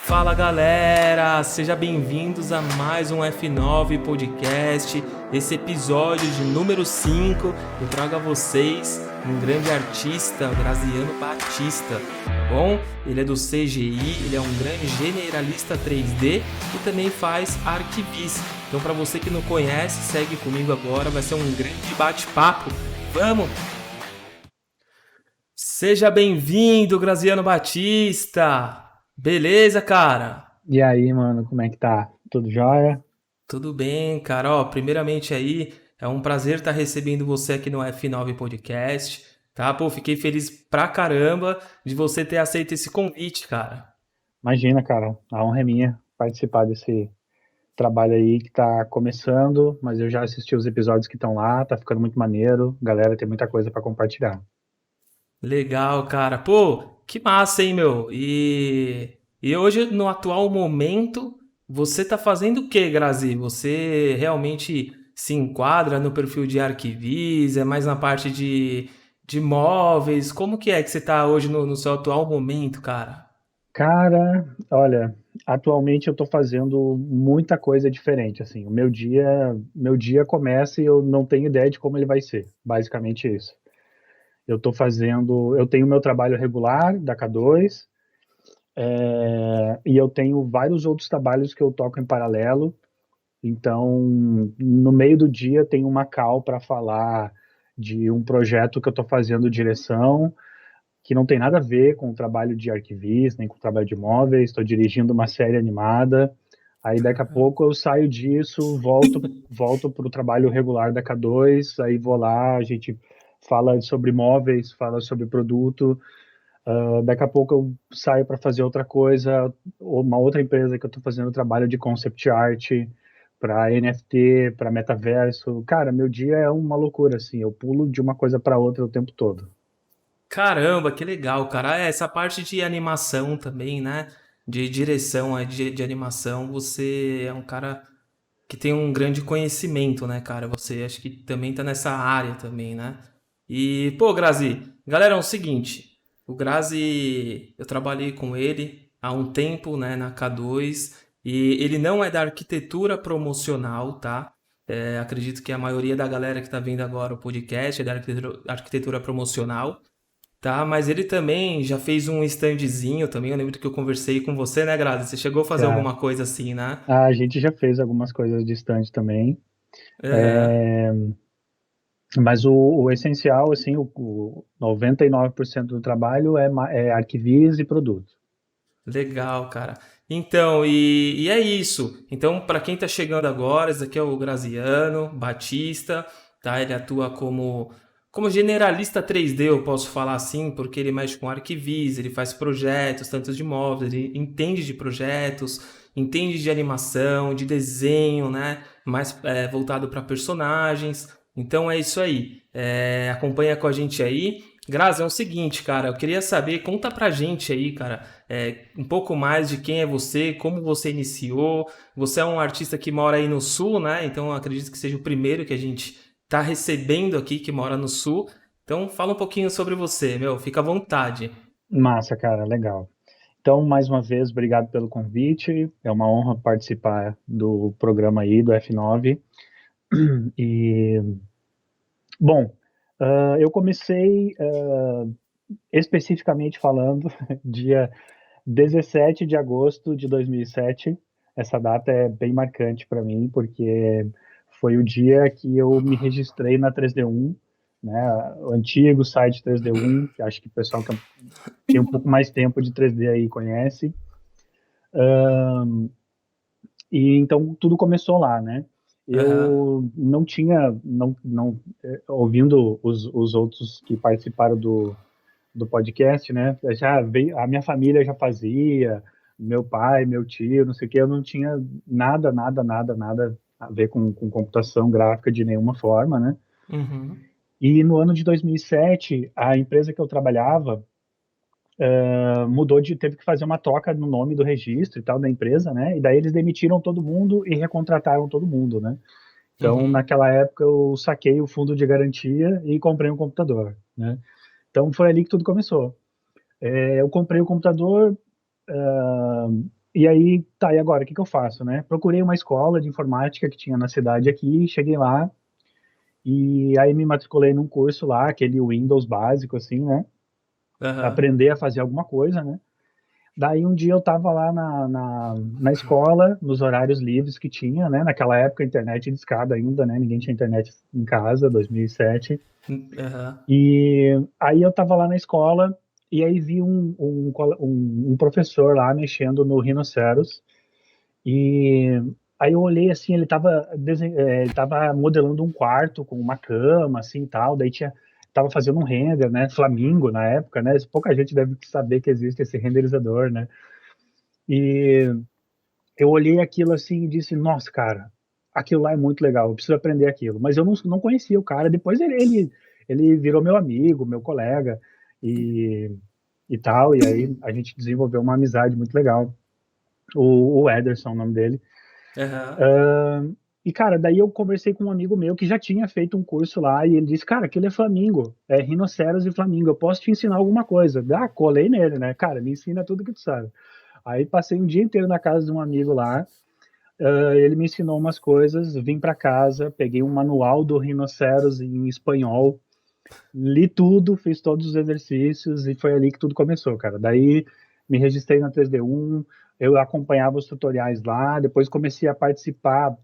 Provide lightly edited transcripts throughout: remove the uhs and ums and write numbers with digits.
Fala galera, sejam bem-vindos a mais um F9 Podcast. Esse episódio de número 5, eu trago a vocês um grande artista, o Graziano Batista, tá bom? Ele é do CGI, ele é um grande generalista 3D e também faz arquivis. Então, para você que não conhece, segue comigo agora, vai ser um grande bate-papo. Vamos! Seja bem-vindo, Graziano Batista! Beleza, cara? E aí, mano, como é que tá? Tudo jóia? Tudo bem, cara. Ó, primeiramente aí, é um prazer estar recebendo você aqui no F9 Podcast, tá? Pô, fiquei feliz pra caramba de você ter aceito esse convite, cara. Imagina, cara, a honra é minha participar desse trabalho aí que tá começando, mas eu já assisti os episódios que estão lá, tá ficando muito maneiro. Galera, tem muita coisa pra compartilhar. Legal, cara. Pô, que massa, hein, meu? E hoje, no atual momento, você tá fazendo o que, Grazi? Você realmente se enquadra no perfil de arquivis? É mais na parte de móveis? Como que é que você tá hoje no seu atual momento, cara? Cara, olha, atualmente eu tô fazendo muita coisa diferente, assim. O meu dia começa e eu não tenho ideia de como ele vai ser. Basicamente isso. Eu tenho meu trabalho regular da K2, e eu tenho vários outros trabalhos que eu toco em paralelo. Então, no meio do dia tem uma call para falar de um projeto que eu estou fazendo direção, que não tem nada a ver com o trabalho de arquivista, nem com o trabalho de móveis. Estou dirigindo uma série animada. Aí daqui a pouco eu saio disso, volto para o trabalho regular da K2, aí vou lá, a gente fala sobre móveis, fala sobre produto. Daqui a pouco eu saio para fazer outra coisa, uma outra empresa que eu estou fazendo trabalho de concept art para NFT, para metaverso. Cara, meu dia é uma loucura, assim, eu pulo de uma coisa para outra o tempo todo. Caramba, que legal, cara. É, essa parte de animação também, né? De direção de animação, você é um cara que tem um grande conhecimento, né, cara? Você acho que também tá nessa área também, né? E, pô, Grazi, galera, é o seguinte, o Grazi, eu trabalhei com ele há um tempo, né, na K2, e ele não é da arquitetura promocional, tá? É, acredito que a maioria da galera que tá vendo agora o podcast é da arquitetura promocional. Tá, mas ele também já fez um standzinho também. Eu lembro que eu conversei com você, né, Grazi? Você chegou a fazer Já. alguma coisa assim, né? A gente já fez algumas coisas distantes também, Aham. mas o essencial, assim, o 99% do trabalho é arquivis e produto. Legal, cara. Então, e é isso. Então, para quem tá chegando agora, esse aqui é o Graziano Batista, tá? Ele atua como generalista 3D, eu posso falar assim, porque ele mexe com arquivis, ele faz projetos, tanto de móveis, ele entende de projetos, entende de animação, de desenho, né? Mais voltado para personagens. Então é isso aí. Acompanha com a gente aí. Grazi, é o seguinte, cara, eu queria saber, conta pra gente aí, cara, um pouco mais de quem é você, como você iniciou. Você é um artista que mora aí no Sul, né? Então eu acredito que seja o primeiro que a gente tá recebendo aqui que mora no Sul. Então fala um pouquinho sobre você, meu, fica à vontade. Massa, cara, legal. Então, mais uma vez, obrigado pelo convite. É uma honra participar do programa aí, do F9. E, bom, eu comecei, especificamente falando, dia 17 de agosto de 2007. Essa data é bem marcante para mim, porque foi o dia que eu me registrei na 3D1, né, o antigo site 3D1, que acho que o pessoal que tem um pouco mais tempo de 3D aí conhece. E então tudo começou lá, né? Aham. Eu não tinha, ouvindo os outros que participaram do podcast, né? Já veio, a minha família já fazia, meu pai, meu tio, não sei o que, eu não tinha nada a ver com computação gráfica de nenhuma forma, né? Uhum. E no ano de 2007, a empresa que eu trabalhava teve que fazer uma troca no nome do registro e tal da empresa, né? E daí eles demitiram todo mundo e recontrataram todo mundo, né? Então, Uhum. naquela época, eu saquei o fundo de garantia e comprei um computador, né? Então, foi ali que tudo começou. Eu comprei o computador, e aí, tá, e agora, o que que eu faço, né? Procurei uma escola de informática que tinha na cidade aqui, cheguei lá, e aí me matriculei num curso lá, aquele Windows básico, assim, né? Aham. Aprender a fazer alguma coisa, né? Daí um dia eu tava lá na escola, nos horários livres que tinha, né? Naquela época, internet de escada ainda, né? Ninguém tinha internet em casa, 2007. Aham. E aí eu tava lá na escola e aí vi um professor lá mexendo no Rhinoceros. E aí eu olhei assim, ele tava modelando um quarto com uma cama, assim, e tal. Daí tava fazendo um render, né? Flamingo na época, né? Pouca gente deve saber que existe esse renderizador, né? E eu olhei aquilo assim e disse, nossa, cara, aquilo lá é muito legal, eu preciso aprender aquilo. Mas eu não conhecia o cara. Depois ele virou meu amigo, meu colega e, e tal. E aí a gente desenvolveu uma amizade muito legal. O Ederson, o nome dele. Aham. E, cara, daí eu conversei com um amigo meu que já tinha feito um curso lá e ele disse, cara, aquilo é Flamingo, é rinoceros e Flamingo, eu posso te ensinar alguma coisa. Ah, colei nele, né? Cara, me ensina tudo que tu sabe. Aí passei um dia inteiro na casa de um amigo lá, ele me ensinou umas coisas, vim para casa, peguei um manual do rinoceros em espanhol, li tudo, fiz todos os exercícios e foi ali que tudo começou, cara. Daí me registrei na 3D1, eu acompanhava os tutoriais lá, depois comecei a participar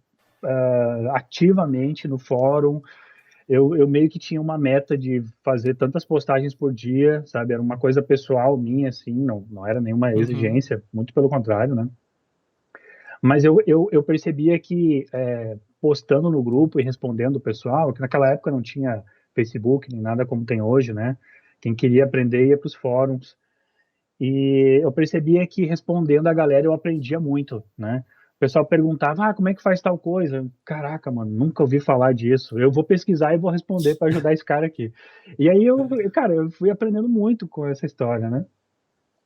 ativamente no fórum. Eu meio que tinha uma meta de fazer tantas postagens por dia, sabe? Era uma coisa pessoal minha, assim, não era nenhuma Uhum. exigência, muito pelo contrário, né? Mas eu percebia que postando no grupo e respondendo o pessoal, que naquela época não tinha Facebook nem nada como tem hoje, né? Quem queria aprender ia para os fóruns. E eu percebia que respondendo a galera eu aprendia muito, né? O pessoal perguntava, como é que faz tal coisa? Caraca, mano, nunca ouvi falar disso. Eu vou pesquisar e vou responder para ajudar esse cara aqui. E aí cara, eu fui aprendendo muito com essa história, né?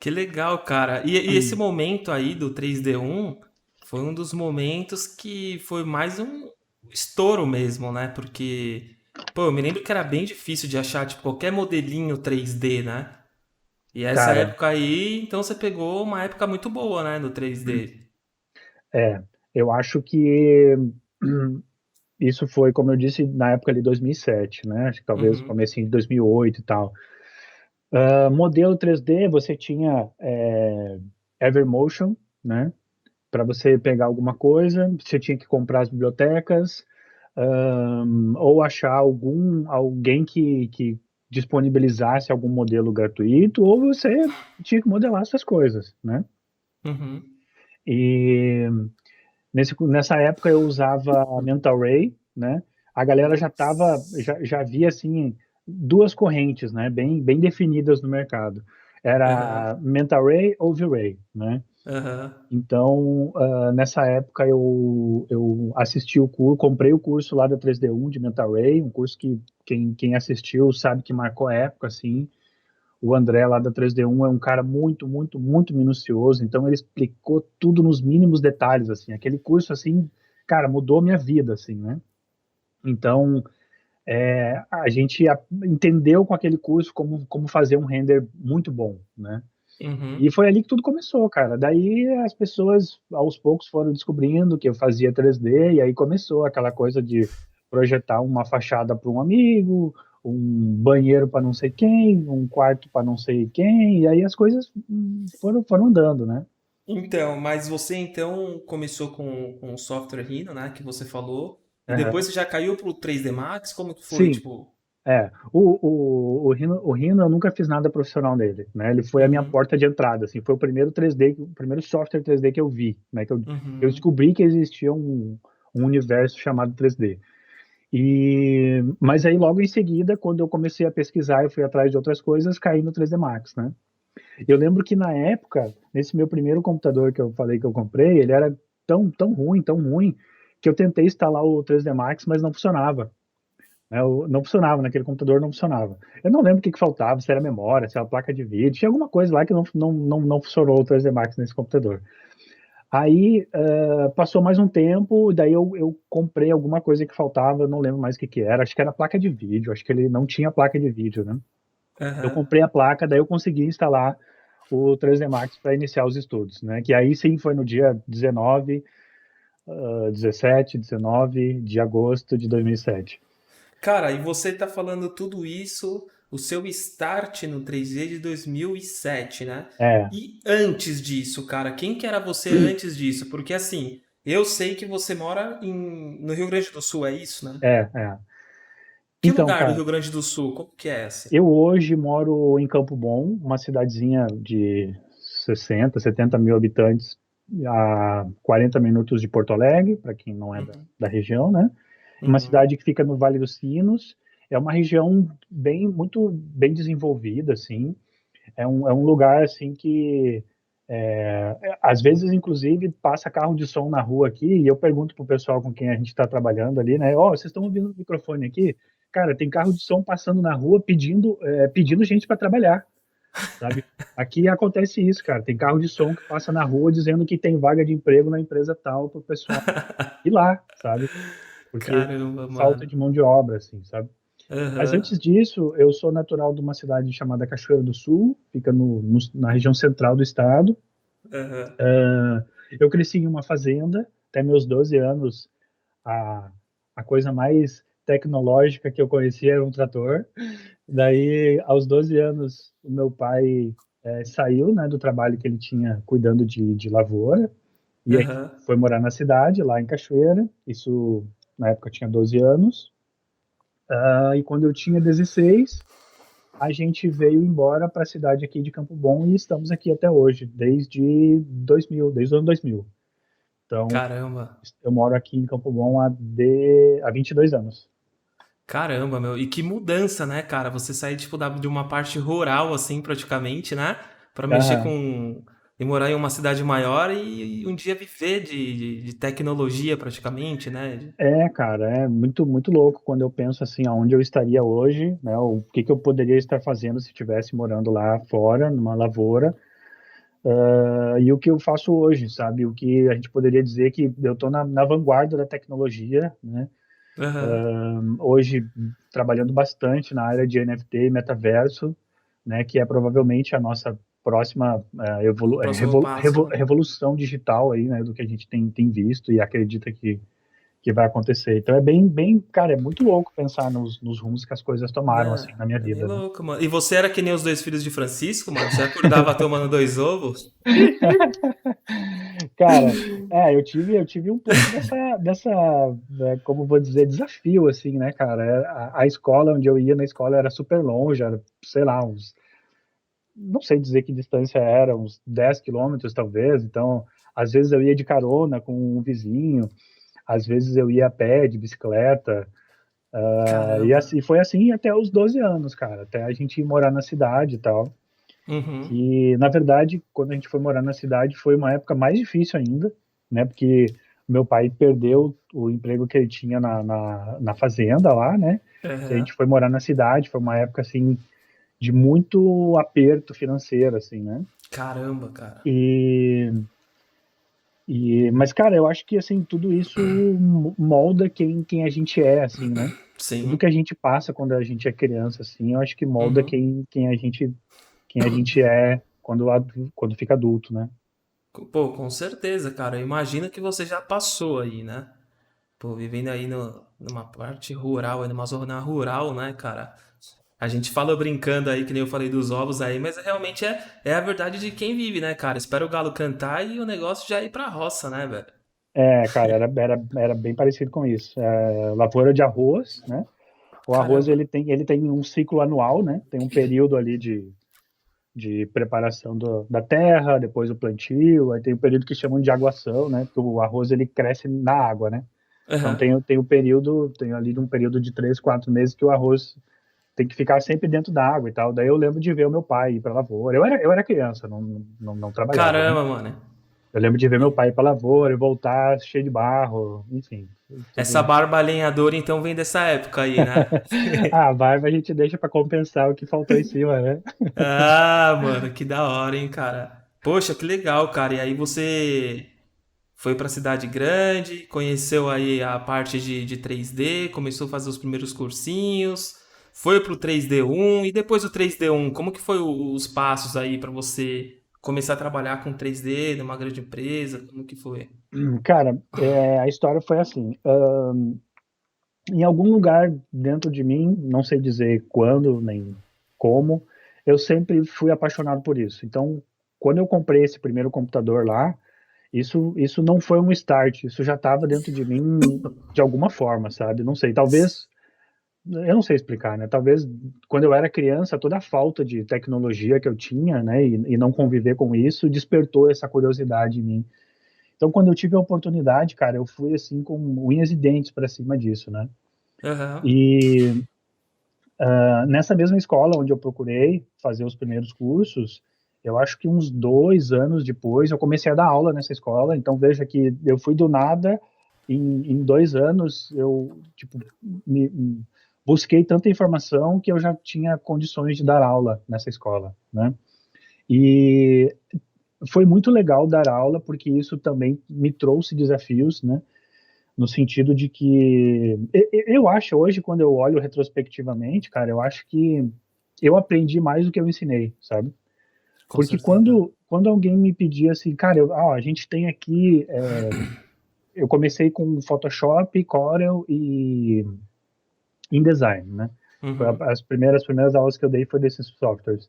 Que legal, cara. E esse momento aí do 3D1 foi um dos momentos que foi mais um estouro mesmo, né? Porque, pô, eu me lembro que era bem difícil de achar, tipo, qualquer modelinho 3D, né? E essa Cara, época aí, então você pegou uma época muito boa, né, do 3D. é, eu acho que isso foi, como eu disse, na época de 2007, né? Acho que talvez Uhum, comecinho de 2008 e tal. Modelo 3D, você tinha Evermotion, né? Para você pegar alguma coisa, você tinha que comprar as bibliotecas, ou achar alguém que disponibilizasse algum modelo gratuito, ou você tinha que modelar suas coisas, né? uhum, E nessa época eu usava a Mental Ray, né? A galera já via assim duas correntes, né? Bem definidas no mercado. aham, Era Mental Ray ou V-Ray, né? aham, Então, nessa época eu assisti o curso, comprei o curso lá da 3D1 de Mental Ray, um curso que quem assistiu sabe que marcou a época, assim. O André lá da 3D1 é um cara muito minucioso, então ele explicou tudo nos mínimos detalhes, assim. Aquele curso, assim, cara, mudou minha vida, assim, né? Então, a gente entendeu com aquele curso como fazer um render muito bom, né? E uhum. foi ali que tudo começou, cara. Daí as pessoas, aos poucos, foram descobrindo que eu fazia 3D, e aí começou aquela coisa de projetar uma fachada para um amigo, um banheiro para não sei quem, um quarto para não sei quem, e aí as coisas foram andando, né? Então, mas você então começou com o software Rhino, né, que você falou, e depois Aham. você já caiu pro 3D Max? Como que foi, Sim, tipo? o Rhino eu nunca fiz nada profissional nele, né? Ele foi a minha Uhum, porta de entrada, assim, foi o primeiro 3D, o primeiro software 3D que eu vi, né? Que eu uhum, descobri que existia um universo chamado 3D. Mas aí logo em seguida, quando eu comecei a pesquisar, eu fui atrás de outras coisas, caí no 3D Max, né? Eu lembro que na época, nesse meu primeiro computador que eu falei que eu comprei, ele era tão ruim, que eu tentei instalar o 3D Max, mas não funcionava, né? Não funcionava, naquele computador não funcionava. Eu não lembro o que que faltava, se era memória, se era placa de vídeo, tinha alguma coisa lá que não funcionou o 3D Max nesse computador. Aí passou mais um tempo, daí eu comprei alguma coisa que faltava, não lembro mais o que que era, acho que era placa de vídeo, acho que ele não tinha placa de vídeo, né? Eu aham. comprei a placa, daí eu consegui instalar o 3D Max para iniciar os estudos, né? Que aí sim foi no dia 19, 17, 19 de agosto de 2007. Cara, e você tá falando tudo isso, o seu start no 3D de 2007, né? É, E antes disso, cara, quem que era você antes disso? Porque assim, eu sei que você mora no Rio Grande do Sul, é isso, né? é. Que Então, lugar do cara, Rio Grande do Sul? Como que é esse? eu hoje moro em Campo Bom, uma cidadezinha de 60, 70 mil habitantes, a 40 minutos de Porto Alegre, para quem não é Uhum, da região, né? Uma uhum. cidade que fica no Vale dos Sinos, é uma região muito bem desenvolvida, assim. É um lugar assim que às vezes, inclusive, passa carro de som na rua aqui e eu pergunto pro pessoal com quem a gente está trabalhando ali, né? Ó, vocês estão ouvindo o microfone aqui? Cara, tem carro de som passando na rua pedindo gente para trabalhar, sabe? Aqui acontece isso, cara. Tem carro de som que passa na rua dizendo que tem vaga de emprego na empresa tal para o pessoal ir lá, sabe? Porque Caramba, falta mano. de mão de obra, assim, sabe? Mas Aham, antes disso, eu sou natural de uma cidade chamada Cachoeira do Sul, fica na região central do estado. aham. Eu cresci em uma fazenda, até meus 12 anos, a, a coisa mais tecnológica que eu conhecia era um trator. Daí, aos 12 anos, o meu pai saiu, né, do trabalho que ele tinha cuidando de lavoura, e a gente Aham. foi morar na cidade, lá em Cachoeira. Isso, na época, eu tinha 12 anos. E quando eu tinha 16, a gente veio embora para a cidade aqui de Campo Bom e estamos aqui até hoje, desde o ano 2000. Então, Caramba. eu moro aqui em Campo Bom há 22 anos. Caramba, meu. E que mudança, né, cara? Você sair, tipo, de uma parte rural, assim, praticamente, né? Pra mexer Aham. com. E morar em uma cidade maior e um dia viver de tecnologia, praticamente, né? Cara, é muito, muito louco quando eu penso assim, aonde eu estaria hoje, né? O que que eu poderia estar fazendo se estivesse morando lá fora, numa lavoura, e o que eu faço hoje, sabe? O que a gente poderia dizer que eu estou na vanguarda da tecnologia, né? Aham. Hoje trabalhando bastante na área de NFT e metaverso, né, que é provavelmente a nossa próxima O próximo passo, né? revolução digital aí, né, do que a gente tem visto e acredita que vai acontecer. Então é bem, cara, é muito louco pensar nos rumos que as coisas tomaram assim Né? na minha É bem vida, né? louco, mano. E você era que nem os dois filhos de Francisco, mano? Você acordava tomando dois ovos? Cara, eu tive um pouco dessa, como vou dizer, desafio, assim, né, cara? A escola onde eu ia na escola era super longe, era, sei lá, não sei dizer que distância era, uns 10 quilômetros talvez, então, às vezes eu ia de carona com um vizinho, às vezes eu ia a pé, de bicicleta, e Caramba. assim, foi assim até os 12 anos, cara, até a gente ir morar na cidade e tal. Uhum. Que na verdade, quando a gente foi morar na cidade, foi uma época mais difícil ainda, né? Porque meu pai perdeu o emprego que ele tinha na fazenda lá, né? E a Aham. gente foi morar na cidade, foi uma época assim de muito aperto financeiro, assim, né? Caramba, cara. E, mas cara, eu acho que assim tudo isso molda quem a gente é, assim, né? Tudo Sim. que a gente passa quando a gente é criança, assim, eu acho que molda Uhum. quem a gente é quando fica adulto, né? Pô, com certeza, cara. Imagina que você já passou aí, né? Pô, vivendo aí numa parte rural, aí numa zona rural, né, cara? A gente fala brincando aí, que nem eu falei dos ovos aí, mas realmente é a verdade de quem vive, né, cara? Espera o galo cantar e o negócio já ir pra roça, né, velho? Cara, era bem parecido com isso. Lavoura de arroz, né? O arroz Caramba. ele tem um ciclo anual, né? Tem um período ali de preparação da terra, depois o plantio, aí tem o período que chamam de aguação, né? Porque o arroz ele cresce na água, né? Então Aham. tem ali um período de 3, 4 meses que o arroz tem que ficar sempre dentro da água e tal. Daí eu lembro de ver o meu pai ir para a lavoura. Eu era criança, não trabalhava, né? Caramba, mano. Eu lembro de ver meu pai ir para a lavoura e voltar cheio de barro, enfim, Essa tudo. barba lenhadora então vem dessa época aí, né? A barba a gente deixa para compensar o que faltou em cima, né? Ah, mano, que da hora, hein, cara. Poxa, que legal, cara. E aí você foi pra cidade grande, conheceu aí a parte de 3D, começou a fazer os primeiros cursinhos, foi pro 3D1 e depois do 3D1, como que foi os passos aí pra você? começar a trabalhar com 3D numa grande empresa? Como que foi? Cara, a história foi assim. Em algum lugar dentro de mim, não sei dizer quando nem como, eu sempre fui apaixonado por isso. Então, quando eu comprei esse primeiro computador lá, isso não foi um start, isso já estava dentro de mim de alguma forma, sabe? Não sei, talvez, eu não sei explicar, né? Talvez quando eu era criança, toda a falta de tecnologia que eu tinha, né, e não conviver com isso, despertou essa curiosidade em mim. Então, quando eu tive a oportunidade, cara, eu fui assim com unhas e dentes para cima disso, né? Aham. E nessa mesma escola onde eu procurei fazer os primeiros cursos, eu acho que uns 2 anos depois eu comecei a dar aula nessa escola. Então veja que eu fui do nada, em 2 anos eu tipo busquei tanta informação que eu já tinha condições de dar aula nessa escola, né? E foi muito legal dar aula porque isso também me trouxe desafios, né? No sentido de que eu acho hoje, quando eu olho retrospectivamente, cara, eu acho que eu aprendi mais do que eu ensinei, sabe? Com Porque certeza. quando alguém me pedia assim, cara, a gente tem aqui, eu comecei com Photoshop, Corel e InDesign, né? Foi Uhum. as primeiras aulas que eu dei foi desses softwares.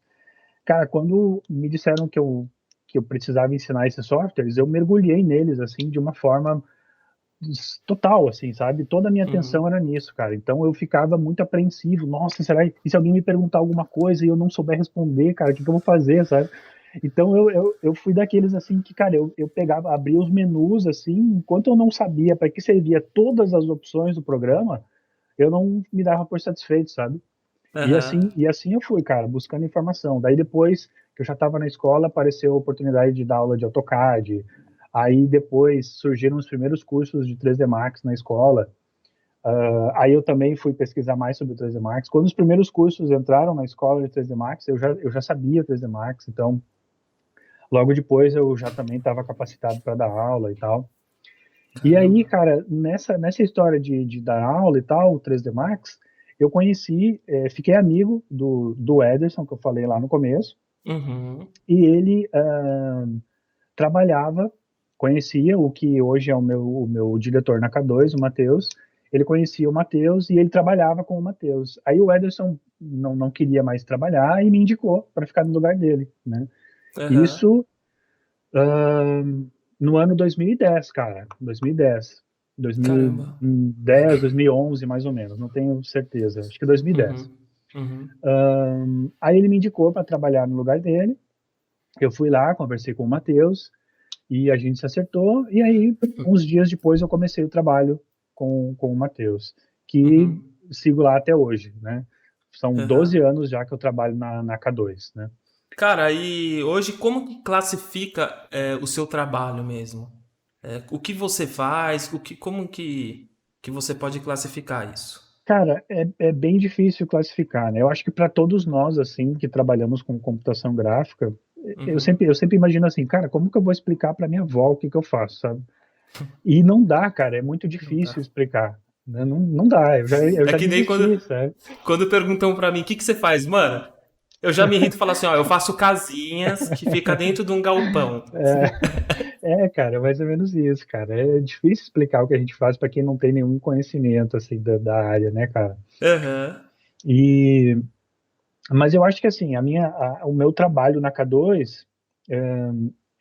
Cara, quando me disseram que eu precisava ensinar esses softwares, eu mergulhei neles, assim, de uma forma total, assim, sabe? Toda a minha atenção Uhum. era nisso, cara. Então eu ficava muito apreensivo. Nossa, será? E se alguém me perguntar alguma coisa e eu não souber responder, cara, o que que eu vou fazer, sabe? Então eu fui daqueles assim que, cara, eu pegava, abria os menus assim, enquanto eu não sabia para que servia todas as opções do programa, eu não me dava por satisfeito, sabe? Aham. E assim eu fui, cara, buscando informação. Daí depois que eu já estava na escola, apareceu a oportunidade de dar aula de AutoCAD. Aí depois surgiram os primeiros cursos de 3D Max na escola. Aí eu também fui pesquisar mais sobre o 3D Max. Quando os primeiros cursos entraram na escola de 3D Max, eu já sabia 3D Max, então logo depois eu já também estava capacitado para dar aula e tal. E aí, Caramba. cara, nessa história de dar aula e tal, o 3D Max, eu conheci, fiquei amigo do Ederson, que eu falei lá no começo, Uhum. e ele trabalhava, conhecia o que hoje é o meu diretor na K2, o Matheus, ele conhecia o Matheus e ele trabalhava com o Matheus. Aí o Ederson não queria mais trabalhar e me indicou para ficar no lugar dele, né? Aham. Isso no ano 2010, cara, 2010. Caramba. 2010, 2011, mais ou menos, não tenho certeza, acho que 2010. Uhum. Uhum. Aí ele me indicou para trabalhar no lugar dele, eu fui lá, conversei com o Matheus, e a gente se acertou, e aí, uns dias depois, eu comecei o trabalho com o Matheus, que Uhum. sigo lá até hoje, né? São 12 Aham. anos já que eu trabalho na K2, né? Cara, e hoje como que classifica o seu trabalho mesmo? O que você faz? Como que você pode classificar isso? Cara, é bem difícil classificar, né? Eu acho que para todos nós, assim, que trabalhamos com computação gráfica, eu Uhum. sempre, eu sempre imagino assim, cara, como que eu vou explicar para minha avó o que que eu faço, sabe? E não dá, cara, é muito Não difícil dá. explicar, né? Não dá, eu É já que nem desisti, sabe? quando perguntam pra mim, o que que você faz? Mano, eu já me irrito e falo assim, ó, eu faço casinhas que fica dentro de um galpão. Cara, é mais ou menos isso, cara. É difícil explicar o que a gente faz para quem não tem nenhum conhecimento assim da área, né, cara? Aham. E mas eu acho que assim, o meu trabalho na K2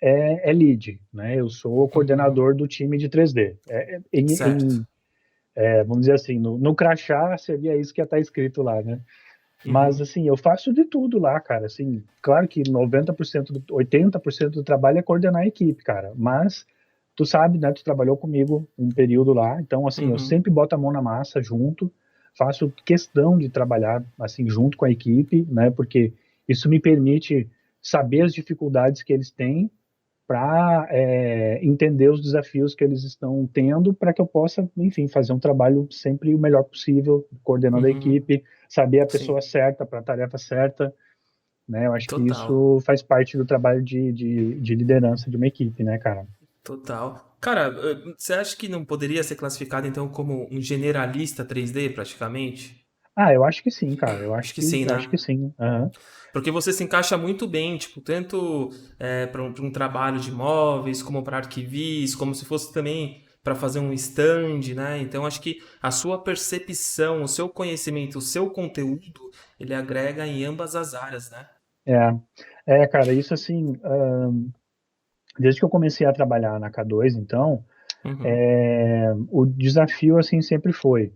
é lead, né? Eu sou o Uhum. coordenador do time de 3D. Certo. Vamos dizer assim, no crachá seria isso que ia estar escrito lá, né? Mas Uhum. assim, eu faço de tudo lá, cara. Assim, claro que 80% do trabalho é coordenar a equipe, cara. Mas tu sabe, né? Tu trabalhou comigo um período lá, então assim, eu Uhum. sempre boto a mão na massa junto, faço questão de trabalhar assim junto com a equipe, né? Porque isso me permite saber as dificuldades que eles têm para entender os desafios que eles estão tendo, para que eu possa, enfim, fazer um trabalho sempre o melhor possível, coordenando a Uhum. equipe, saber a pessoa Sim. certa para a tarefa certa, né? Eu acho que Total. isso faz parte do trabalho de liderança de uma equipe, né, cara? Total. Cara, você acha que não poderia ser classificado então como um generalista 3D praticamente? Eu acho que sim, cara. Eu Acho que sim, acho né? que sim. Aham. Porque você se encaixa muito bem, tipo, tanto para pra um trabalho de imóveis, como para arquivis, como se fosse também para fazer um stand, né? Então acho que a sua percepção, o seu conhecimento, o seu conteúdo, ele agrega em ambas as áreas, né? Cara, isso assim, desde que eu comecei a trabalhar na K2, então, Uhum, o desafio assim sempre foi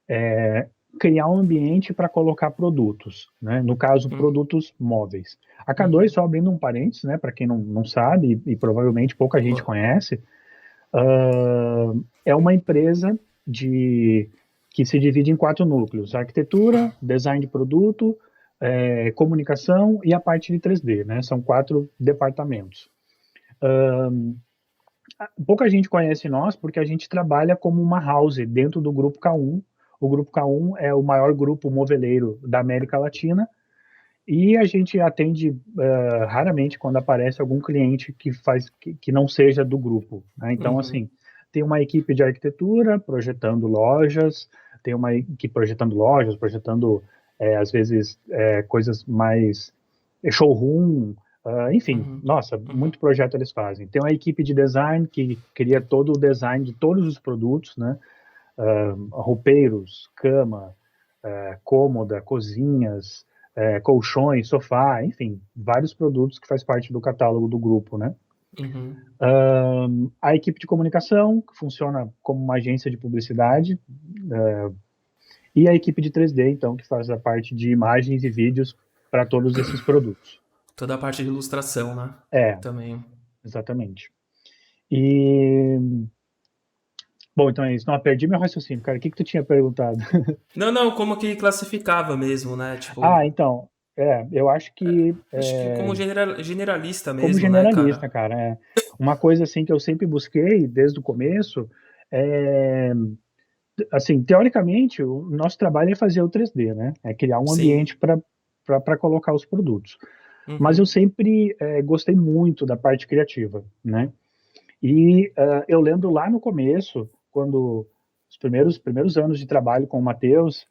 é, criar um ambiente para colocar produtos, né? No caso, uhum, produtos móveis. A K2, uhum. só abrindo um parênteses, né? Para quem não sabe e provavelmente pouca gente Boa. conhece, é uma empresa de que se divide em quatro núcleos: arquitetura, design de produto, comunicação e a parte de 3D, né? São quatro departamentos. Pouca gente conhece nós porque a gente trabalha como uma house dentro do Grupo K1. O Grupo K1 é o maior grupo moveleiro da América Latina e a gente atende raramente quando aparece algum cliente que não seja do grupo, né? Então, Uhum, assim, tem uma equipe de arquitetura projetando lojas, tem uma equipe projetando lojas, projetando às vezes coisas mais showroom, enfim, uhum, nossa, uhum, muito projeto eles fazem. Tem uma equipe de design que cria todo o design de todos os produtos, né? Roupeiros, cama, cômoda, cozinhas, colchões, sofá, enfim, vários produtos que faz parte do catálogo do grupo, né? uhum. A equipe de comunicação, que funciona como uma agência de publicidade, e a equipe de 3D, então, que faz a parte de imagens e vídeos para todos esses produtos. Toda a parte de ilustração, né? É, Também. exatamente. E, bom, então é isso. Não, eu perdi meu raciocínio, cara. O que que tu tinha perguntado? Não, não, como que classificava mesmo, né? Tipo, Então, eu acho que acho que como generalista como mesmo, né, generalista, cara? cara, uma coisa assim que eu sempre busquei desde o começo é, assim, teoricamente, o nosso trabalho é fazer o 3D, né? É criar um ambiente Sim. para colocar os produtos. Mas eu Uhum. sempre gostei muito da parte criativa, né? E eu lembro lá no começo, quando os primeiros anos de trabalho com o Matheus,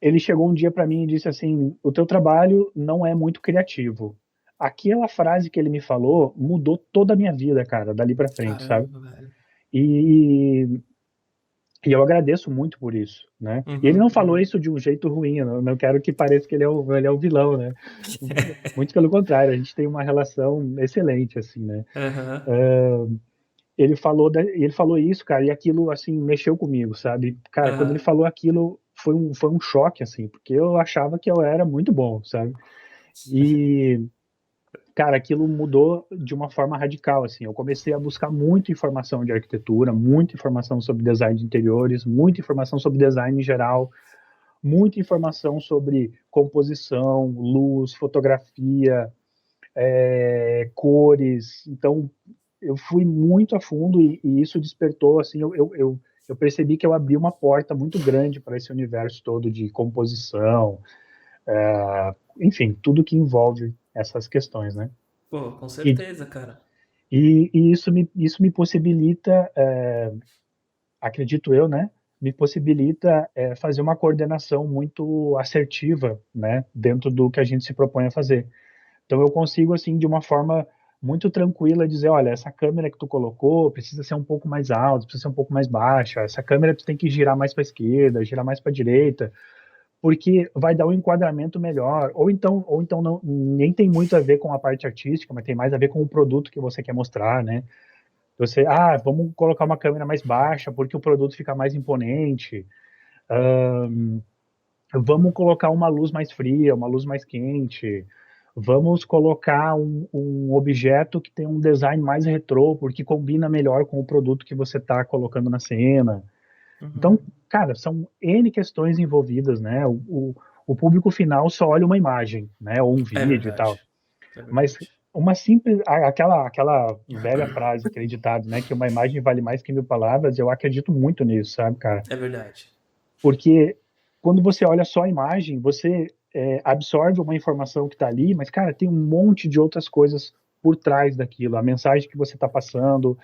ele chegou um dia para mim e disse assim: o teu trabalho não é muito criativo. Aquela frase que ele me falou mudou toda a minha vida, cara, dali para frente, sabe? Caramba, velho. E, e eu agradeço muito por isso, né? E ele Uhum, não falou uhum. isso de um jeito ruim, eu não quero que pareça que ele é o vilão, né? Muito pelo contrário, a gente tem uma relação excelente, assim, né? Aham, Ele falou isso, cara, e aquilo, assim, mexeu comigo, sabe? Cara, quando ele aham. falou aquilo, foi um choque, assim, porque eu achava que eu era muito bom, sabe? E, cara, aquilo mudou de uma forma radical, assim. Eu comecei a buscar muita informação de arquitetura, muita informação sobre design de interiores, muita informação sobre design em geral, muita informação sobre composição, luz, fotografia, cores. Então, eu fui muito a fundo e isso despertou, assim, eu percebi que eu abri uma porta muito grande para esse universo todo de composição, enfim, tudo que envolve essas questões, né? Pô, com E, certeza, cara. e isso me possibilita, acredito eu, né? Me possibilita fazer uma coordenação muito assertiva, né? Dentro do que a gente se propõe a fazer. Então eu consigo, assim, de uma forma muito tranquila dizer, olha, essa câmera que tu colocou precisa ser um pouco mais alta, precisa ser um pouco mais baixa, essa câmera tu tem que girar mais para a esquerda, girar mais para a direita, porque vai dar um enquadramento melhor, ou então não, nem tem muito a ver com a parte artística, mas tem mais a ver com o produto que você quer mostrar, né? Você, vamos colocar uma câmera mais baixa porque o produto fica mais imponente. Vamos colocar uma luz mais fria, uma luz mais quente. Vamos colocar um objeto que tem um design mais retrô, porque combina melhor com o produto que você está colocando na cena. Então, Uhum. cara, são N questões envolvidas, né? O público final só olha uma imagem, né? Ou um É vídeo e verdade. tal. É Mas verdade. uma simples, aquela velha frase, aquele ditado, né? Que uma imagem vale mais que 1.000 palavras, eu acredito muito nisso, sabe, cara? É verdade. Porque quando você olha só a imagem, você absorve uma informação que está ali, mas, cara, tem um monte de outras coisas por trás daquilo, a mensagem que você está passando,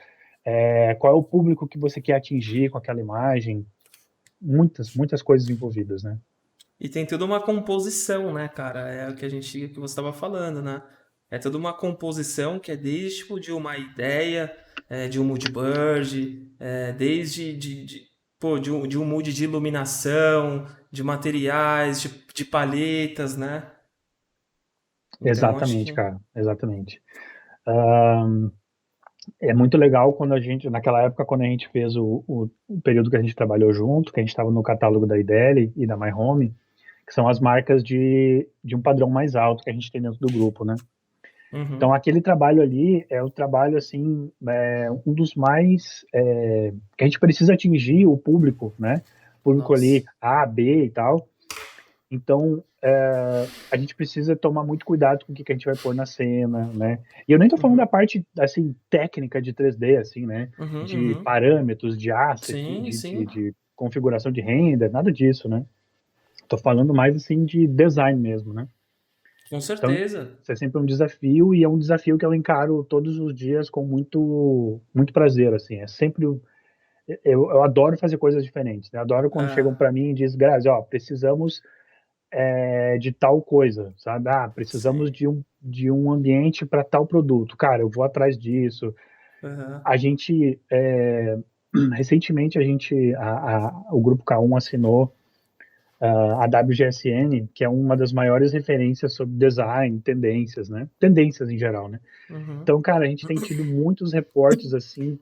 qual é o público que você quer atingir com aquela imagem. muitas coisas envolvidas, né? E tem toda uma composição, né, cara? É o que que você estava falando, né? É toda uma composição que é desde tipo, de uma ideia, de um moodboard, desde pô, de um mood de iluminação, de materiais, de palhetas, né? Então acho Exatamente, que. cara, exatamente. É muito legal quando a gente, naquela época, quando a gente fez o período que a gente trabalhou junto, que a gente estava no catálogo da IDELI e da My Home, que são as marcas de um padrão mais alto que a gente tem dentro do grupo, né? Então, Uhum. aquele trabalho ali é o trabalho, assim, um dos mais, que a gente precisa atingir o público, né? O público ali Nossa. A, B e tal. Então, a gente precisa tomar muito cuidado com o que que a gente vai pôr na cena, né? E eu nem tô falando da Uhum. parte, assim, técnica de 3D, assim, né? Uhum, De uhum. parâmetros, de asset, Sim, sim. de configuração de render, nada disso, né? Tô falando mais, assim, de design mesmo, né? Com Então, certeza. isso é sempre um desafio e é um desafio que eu encaro todos os dias com muito prazer, assim. É sempre eu adoro fazer coisas diferentes, né? Adoro quando chegam Ah, para mim e dizem, Grazi, ó, precisamos de tal coisa, sabe? Ah, precisamos sim. de um ambiente para tal produto. Cara, eu vou atrás disso. Aham. A gente recentemente o grupo K1 assinou a WGSN, que é uma das maiores referências sobre design, tendências, né? Tendências em geral, né? Uhum. Então, cara, a gente tem tido muitos reportes assim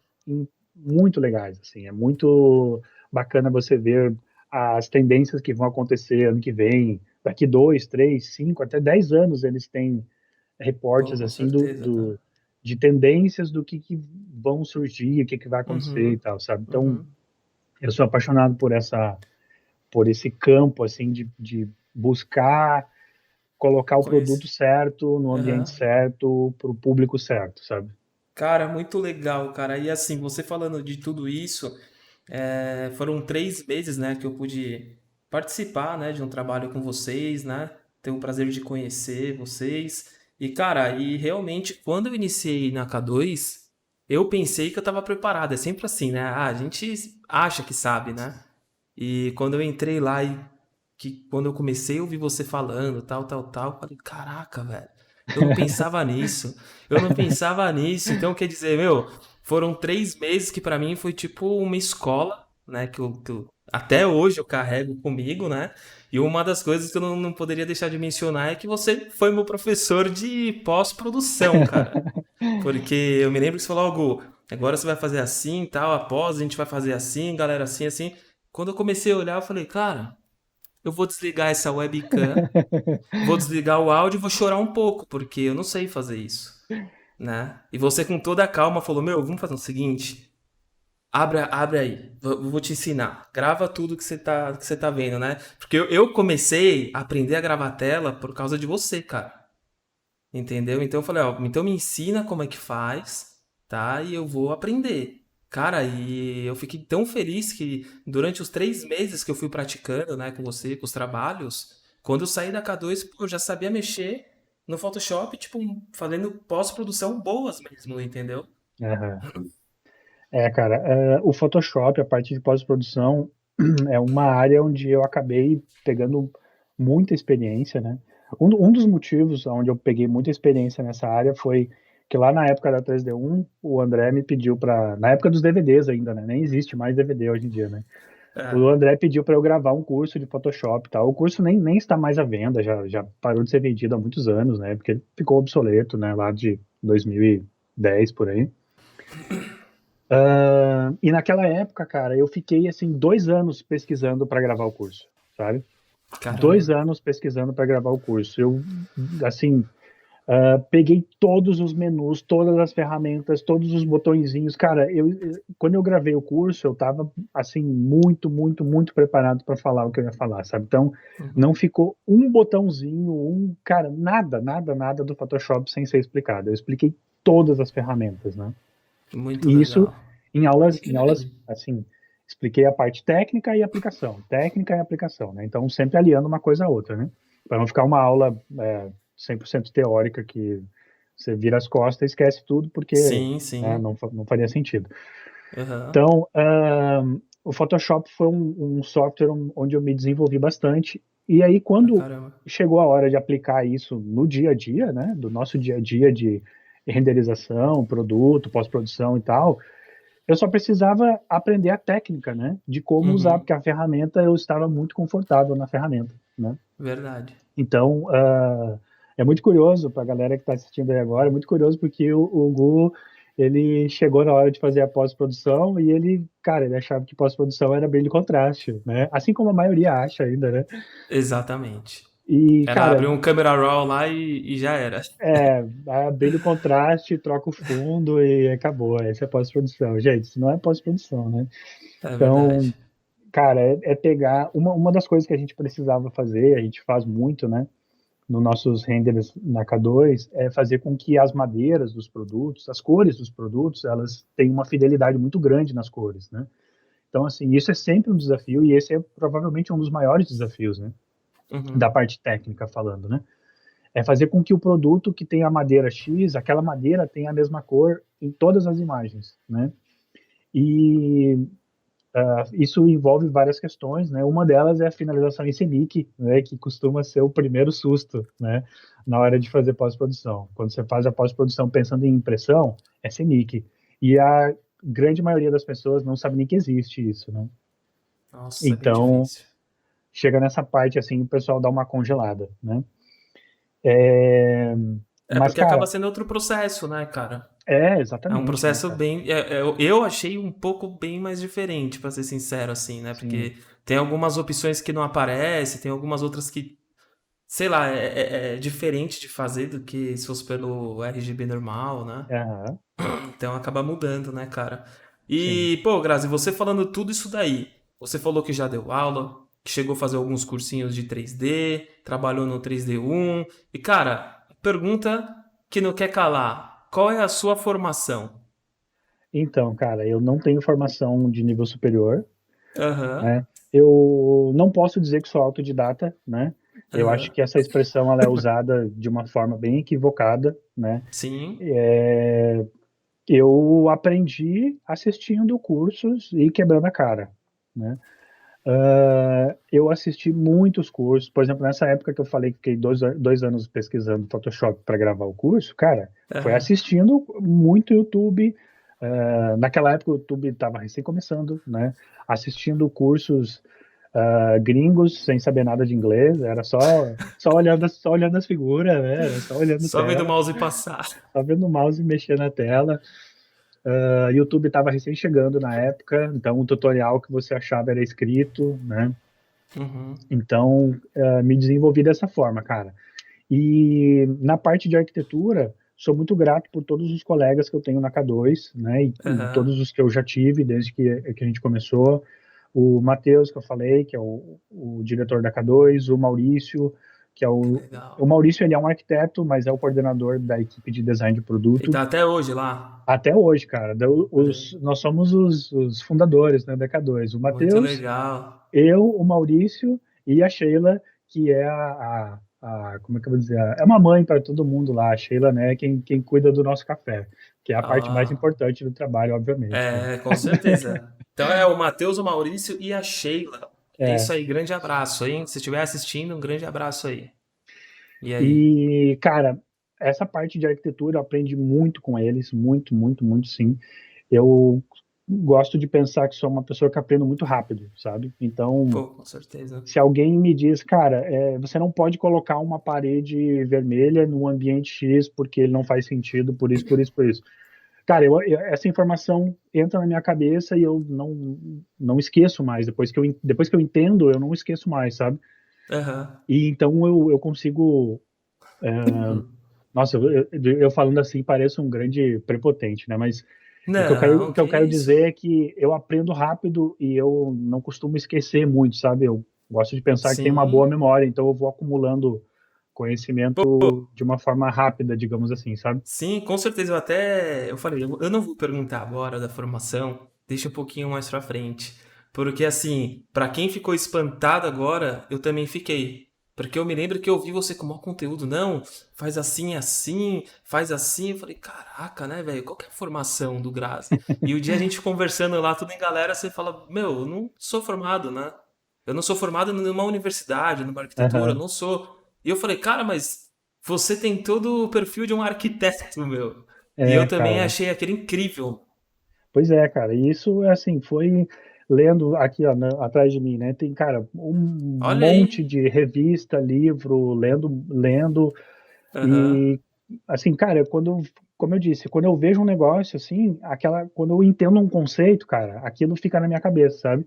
muito legais, assim. É muito bacana você ver as tendências que vão acontecer ano que vem, daqui 2, 3, 5, até 10 anos eles têm Pô, reportes com assim certeza, tá? de tendências do que vão surgir, o que vai acontecer e Uhum. tal, sabe? Então, Uhum. eu sou apaixonado por esse campo assim de buscar colocar o produto Conheci. certo no ambiente Aham. certo para o público certo, sabe? Cara, muito legal, cara. E assim, você falando de tudo isso, foram 3 meses, né, que eu pude participar, né, de um trabalho com vocês, né, ter o prazer de conhecer vocês. E, cara, e realmente, quando eu iniciei na K2, eu pensei que eu estava preparado. É sempre assim, né? Ah, a gente acha que sabe, né? E quando eu entrei lá e quando eu comecei a ouvir você falando, tal, tal, tal, eu falei, caraca, velho, eu não pensava nisso. Eu não pensava nisso. Então, quer dizer, meu, foram 3 meses que pra mim foi tipo uma escola, né? Até hoje eu carrego comigo, né? E uma das coisas que eu não poderia deixar de mencionar é que você foi meu professor de pós-produção, cara. Porque eu me lembro que você falou algo, agora você vai fazer assim, tal, após a gente vai fazer assim, galera, assim, assim. Quando eu comecei a olhar, eu falei, cara, eu vou desligar essa webcam, vou desligar o áudio e vou chorar um pouco, porque eu não sei fazer isso, né? E você com toda a calma falou, meu, vamos fazer o seguinte, abre aí, vou te ensinar. Grava tudo que você tá vendo, né? Porque eu comecei a aprender a gravar tela por causa de você, cara. Entendeu? Então eu falei, ó, então me ensina como é que faz, tá? E eu vou aprender. Cara, e eu fiquei tão feliz que durante os 3 meses que eu fui praticando, né, com você, com os trabalhos, quando eu saí da K2, pô, eu já sabia mexer no Photoshop, tipo, fazendo pós-produção boas mesmo, entendeu? Aham. Cara, o Photoshop, a parte de pós-produção, é uma área onde eu acabei pegando muita experiência, né? Um dos motivos onde eu peguei muita experiência nessa área foi que lá na época da 3D1, o André me pediu para, na época dos DVDs ainda, né? Nem existe mais DVD hoje em dia, né? O É. André pediu para eu gravar um curso de Photoshop, e tal. O curso nem está mais à venda, já parou de ser vendido há muitos anos, né? Porque ele ficou obsoleto, né? Lá de 2010 por aí. E naquela época, cara, eu fiquei assim 2 anos pesquisando para gravar o curso, sabe? Caramba. 2 anos pesquisando para gravar o curso. Eu, assim, peguei todos os menus, todas as ferramentas, todos os botõezinhos. Cara, quando eu gravei o curso, eu tava, assim, muito preparado para falar o que eu ia falar, sabe? Então, não Uhum. ficou um botãozinho, cara, nada do Photoshop sem ser explicado. Eu expliquei todas as ferramentas, né? Muito E isso legal. em aulas, assim, expliquei a parte técnica e aplicação, né? Então, sempre aliando uma coisa à outra, né? Para não ficar uma aula 100% teórica que você vira as costas e esquece tudo, porque Sim, né, sim. não faria sentido. Aham. Então, o Photoshop foi um software onde eu me desenvolvi bastante. E aí, Pra quando caramba. chegou a hora de aplicar isso no dia a dia, né, do nosso dia a dia de renderização, produto, pós-produção e tal, eu só precisava aprender a técnica, né, de como usar, Uhum, porque a ferramenta eu estava muito confortável na ferramenta, né. verdade. Então, é muito curioso para a galera que está assistindo aí agora, é muito curioso porque o Gu, ele chegou na hora de fazer a pós-produção e ele, cara, ele achava que pós-produção era brilho e contraste, né? Assim como a maioria acha ainda, né? Exatamente. E, Era cara, abrir um camera raw lá e já era. brilho e contraste, troca o fundo e acabou. Essa é pós-produção. Gente, isso não é pós-produção, né? É Então, verdade. cara, é pegar. Uma das coisas que a gente precisava fazer, a gente faz muito, né? Nos nossos renders na K2 é fazer com que as madeiras dos produtos, as cores dos produtos, elas tenham uma fidelidade muito grande nas cores, né? Então, assim, isso é sempre um desafio e esse é provavelmente um dos maiores desafios, né? Da Uhum. parte técnica falando, né? É fazer com que o produto que tem a madeira X, aquela madeira tenha a mesma cor em todas as imagens, né? E isso envolve várias questões, né? Uma delas é a finalização em CMYK, né? Que costuma ser o primeiro susto, né? Na hora de fazer pós-produção. Quando você faz a pós-produção pensando em impressão, é CMYK. E a grande maioria das pessoas não sabe nem que existe isso, né? Nossa, é bem Então, difícil. chega nessa parte assim, o pessoal dá uma congelada, né? É... É Mas, porque acaba cara, sendo outro processo, né, cara? É um exatamente, né, processo cara? bem. Eu achei um pouco bem mais diferente, pra ser sincero, assim, né? Sim, Porque tem algumas opções que não aparecem, tem algumas outras que, sei lá, é diferente de fazer do que se fosse pelo RGB normal, né? aham, Então acaba mudando, né, cara? sim. E, pô, Grazi, você falando tudo isso daí, você falou que já deu aula, que chegou a fazer alguns cursinhos de 3D, trabalhou no 3D1. E, cara, pergunta que não quer calar: qual é a sua formação? Então, cara, eu não tenho formação de nível superior, Aham, né? Eu não posso dizer que sou autodidata, né? Eu acho aham. que essa expressão ela é usada de uma forma bem equivocada, né? Sim. Eu aprendi assistindo cursos e quebrando a cara, né? Eu assisti muitos cursos, por exemplo, nessa época que eu falei que fiquei dois anos pesquisando Photoshop para gravar o curso, cara, foi Aham. assistindo muito YouTube. Naquela época o YouTube estava recém começando, né? Assistindo cursos gringos sem saber nada de inglês, era só olhando as figuras, né? Era só olhando Só vendo o tela, mouse passar. só vendo o mouse mexer na tela. YouTube estava recém chegando na época, então o tutorial que você achava era escrito, né? Uhum. Então, me desenvolvi dessa forma, cara. E na parte de arquitetura, sou muito grato por todos os colegas que eu tenho na K2, né? E Aham. todos os que eu já tive desde que a gente começou. O Matheus, que eu falei, que é o diretor da K2, o Maurício, que é Que o legal. Maurício, ele é um arquiteto, mas é o coordenador da equipe de design de E produto tá até hoje lá. até hoje, cara. Olha, Nós somos os fundadores, né, da K2. O muito Matheus, legal. eu, o Maurício e a Sheila, que é como é que eu vou dizer? É uma mãe para todo mundo lá. A Sheila, né, quem cuida do nosso café, que é a parte mais Ó. importante do trabalho, obviamente, né? É, com certeza. Então é o Matheus, o Maurício e a Sheila. É É, isso aí, grande abraço, hein? Se estiver assistindo, um grande abraço aí. E aí? e, cara, essa parte de arquitetura eu aprendi muito com eles, muito, muito, muito, sim. Eu gosto de pensar que sou uma pessoa que aprendo muito rápido, sabe? Então, Pô, com certeza. se alguém me diz, cara, você não pode colocar uma parede vermelha no ambiente X porque ele não faz sentido, por isso, por isso, por isso. Cara, essa informação entra na minha cabeça e eu não esqueço mais. Depois que eu entendo, eu não esqueço mais, sabe? Aham. E então eu consigo. Nossa, eu falando assim pareço um grande prepotente, né? Mas o Não, que eu que quero isso. dizer é que eu aprendo rápido e eu não costumo esquecer muito, sabe? Eu gosto de pensar que tenho uma boa Sim. memória, então eu vou acumulando conhecimento de uma forma rápida, digamos assim, sabe? Sim, com certeza. Eu falei, eu não vou perguntar agora da formação, deixa um pouquinho mais pra frente. Porque assim, pra quem ficou espantado agora, eu também fiquei. Porque eu me lembro que eu vi você com o maior conteúdo, não, faz assim, assim, faz assim. Eu falei, caraca, né, velho? Qual que é a formação do Grazi? E o dia a gente conversando lá, tudo em galera, você fala, meu, eu não sou formado, né? Eu não sou formado numa universidade, numa arquitetura, eu Aham. não sou. E eu falei, cara, mas você tem todo o perfil de um arquiteto, meu. E eu É, também cara. achei aquele incrível. Pois é, cara. E isso, assim, foi lendo aqui, ó, atrás de mim, né? Tem, cara, um Olha aí. monte de revista, livro, lendo. Aham. E, assim, cara, como eu disse, quando eu vejo um negócio, assim, quando eu entendo um conceito, cara, aquilo fica na minha cabeça, sabe?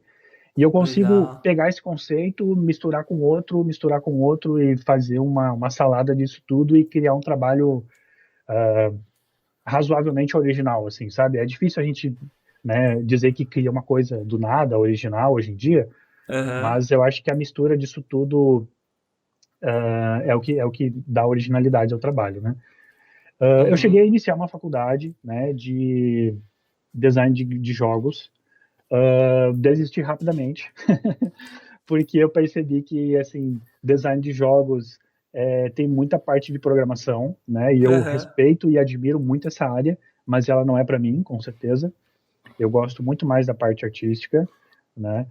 E eu consigo Legal. pegar esse conceito, misturar com outro e fazer uma salada disso tudo e criar um trabalho razoavelmente original, assim, sabe? É difícil a gente, né, dizer que cria uma coisa do nada, original, hoje em dia, Aham. mas eu acho que a mistura disso tudo é o que dá originalidade ao trabalho, né? Eu cheguei a Uhum. iniciar uma faculdade, né, de design de jogos, desisti rapidamente, porque eu percebi que, assim, design de jogos tem muita parte de programação, né, e eu Aham. respeito e admiro muito essa área, mas ela não é para mim, com certeza. Eu gosto muito mais da parte artística, né?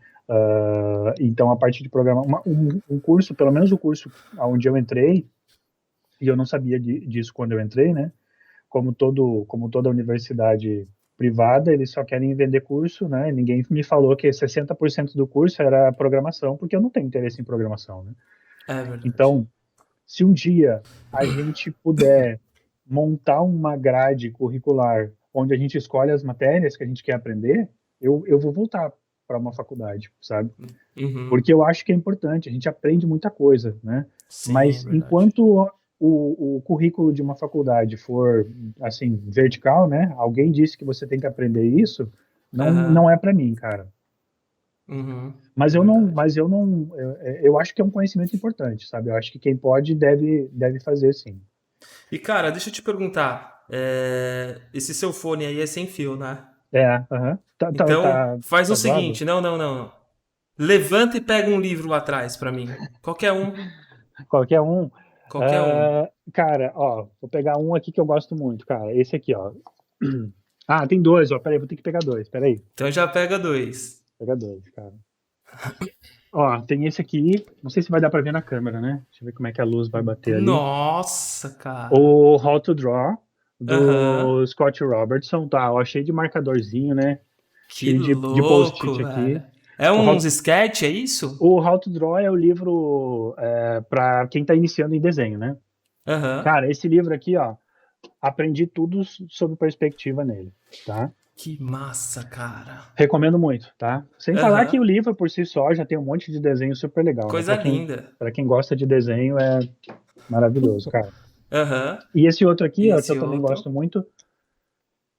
Então a parte de programa, um curso, pelo menos o curso onde eu entrei, e eu não sabia disso quando eu entrei, né? Como toda universidade privada, eles só querem vender curso, né? Ninguém me falou que 60% do curso era programação, porque eu não tenho interesse em programação, né? É verdade. Então, se um dia a gente puder montar uma grade curricular onde a gente escolhe as matérias que a gente quer aprender, eu vou voltar para uma faculdade, sabe? Uhum. Porque eu acho que é importante, a gente aprende muita coisa, né? Sim, é Mas verdade. enquanto o currículo de uma faculdade for, assim, vertical, né? Alguém disse que você tem que aprender isso, Aham. não é para mim, cara. Uhum. Mas É eu não, verdade. mas eu não, eu acho que é um conhecimento importante, sabe? Eu acho que quem pode deve fazer sim. E cara, deixa eu te perguntar. Esse seu fone aí é sem fio, né? É, aham. Então, faz Tá o zoado? seguinte. Não, não, não, não. Levanta e pega um livro lá atrás pra mim. Qualquer um. Qualquer um. Qualquer um. Cara, ó, vou pegar um aqui que eu gosto muito, cara. Esse aqui, ó. Ah, tem dois, ó. Peraí, vou ter que pegar dois. Peraí. Então já pega dois. Pega dois, cara. Ó, tem esse aqui. Não sei se vai dar pra ver na câmera, né? Deixa eu ver como é que a luz vai bater ali. Nossa, cara. O How to Draw, Aham. do Scott Robertson, tá? Ó, cheio de marcadorzinho, né? Que Cheio de louco, post-it aqui. velho. É O uns How, sketch, é isso? o How to Draw é o livro para quem está iniciando em desenho, né? Aham. Cara, esse livro aqui, ó, aprendi tudo sobre perspectiva nele, tá? Que massa, cara. Recomendo muito, tá? Sem falar que Aham. o livro por si só já tem um monte de desenho super legal, né? Coisa linda. Para quem gosta de desenho é maravilhoso, cara. Aham. E esse outro E aqui, ó, que eu esse também outro? gosto muito,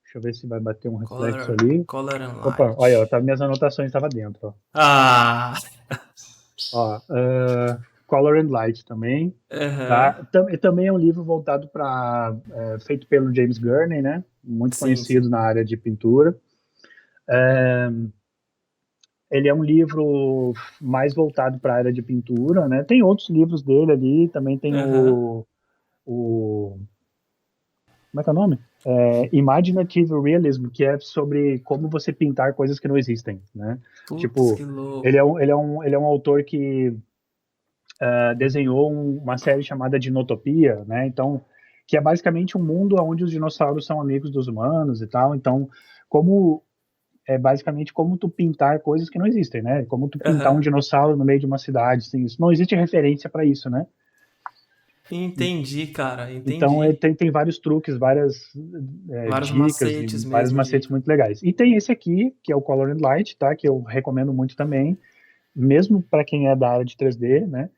deixa eu ver se vai bater um reflexo Color, ali. color and Opa, light. olha, ó, minhas anotações estavam dentro, ó. Ah! Ó, Color and Light também, Aham. tá? Também é um livro voltado para feito pelo James Gurney, né? Muito Sim, conhecido sim. na área de pintura. Ele é um livro mais voltado para a área de pintura, né? Tem outros livros dele ali, também tem Aham. o como é que é o nome? Imaginative Realism, que é sobre como você pintar coisas que não existem, né? Putz, que Tipo, louco. ele é um autor que desenhou uma série chamada Dinotopia, né? Então, que é basicamente um mundo onde os dinossauros são amigos dos humanos e tal. Então, como é basicamente como tu pintar coisas que não existem, né? Como tu pintar um Aham. dinossauro no meio de uma cidade, assim, isso não existe referência para isso, né? Entendi, cara. Então, Entendi. tem vários truques, várias Vários dicas e macetes vários mesmo macetes de. muito legais. E tem esse aqui, que é o Color and Light, tá? Que eu recomendo muito também, mesmo para quem é da área de 3D, né?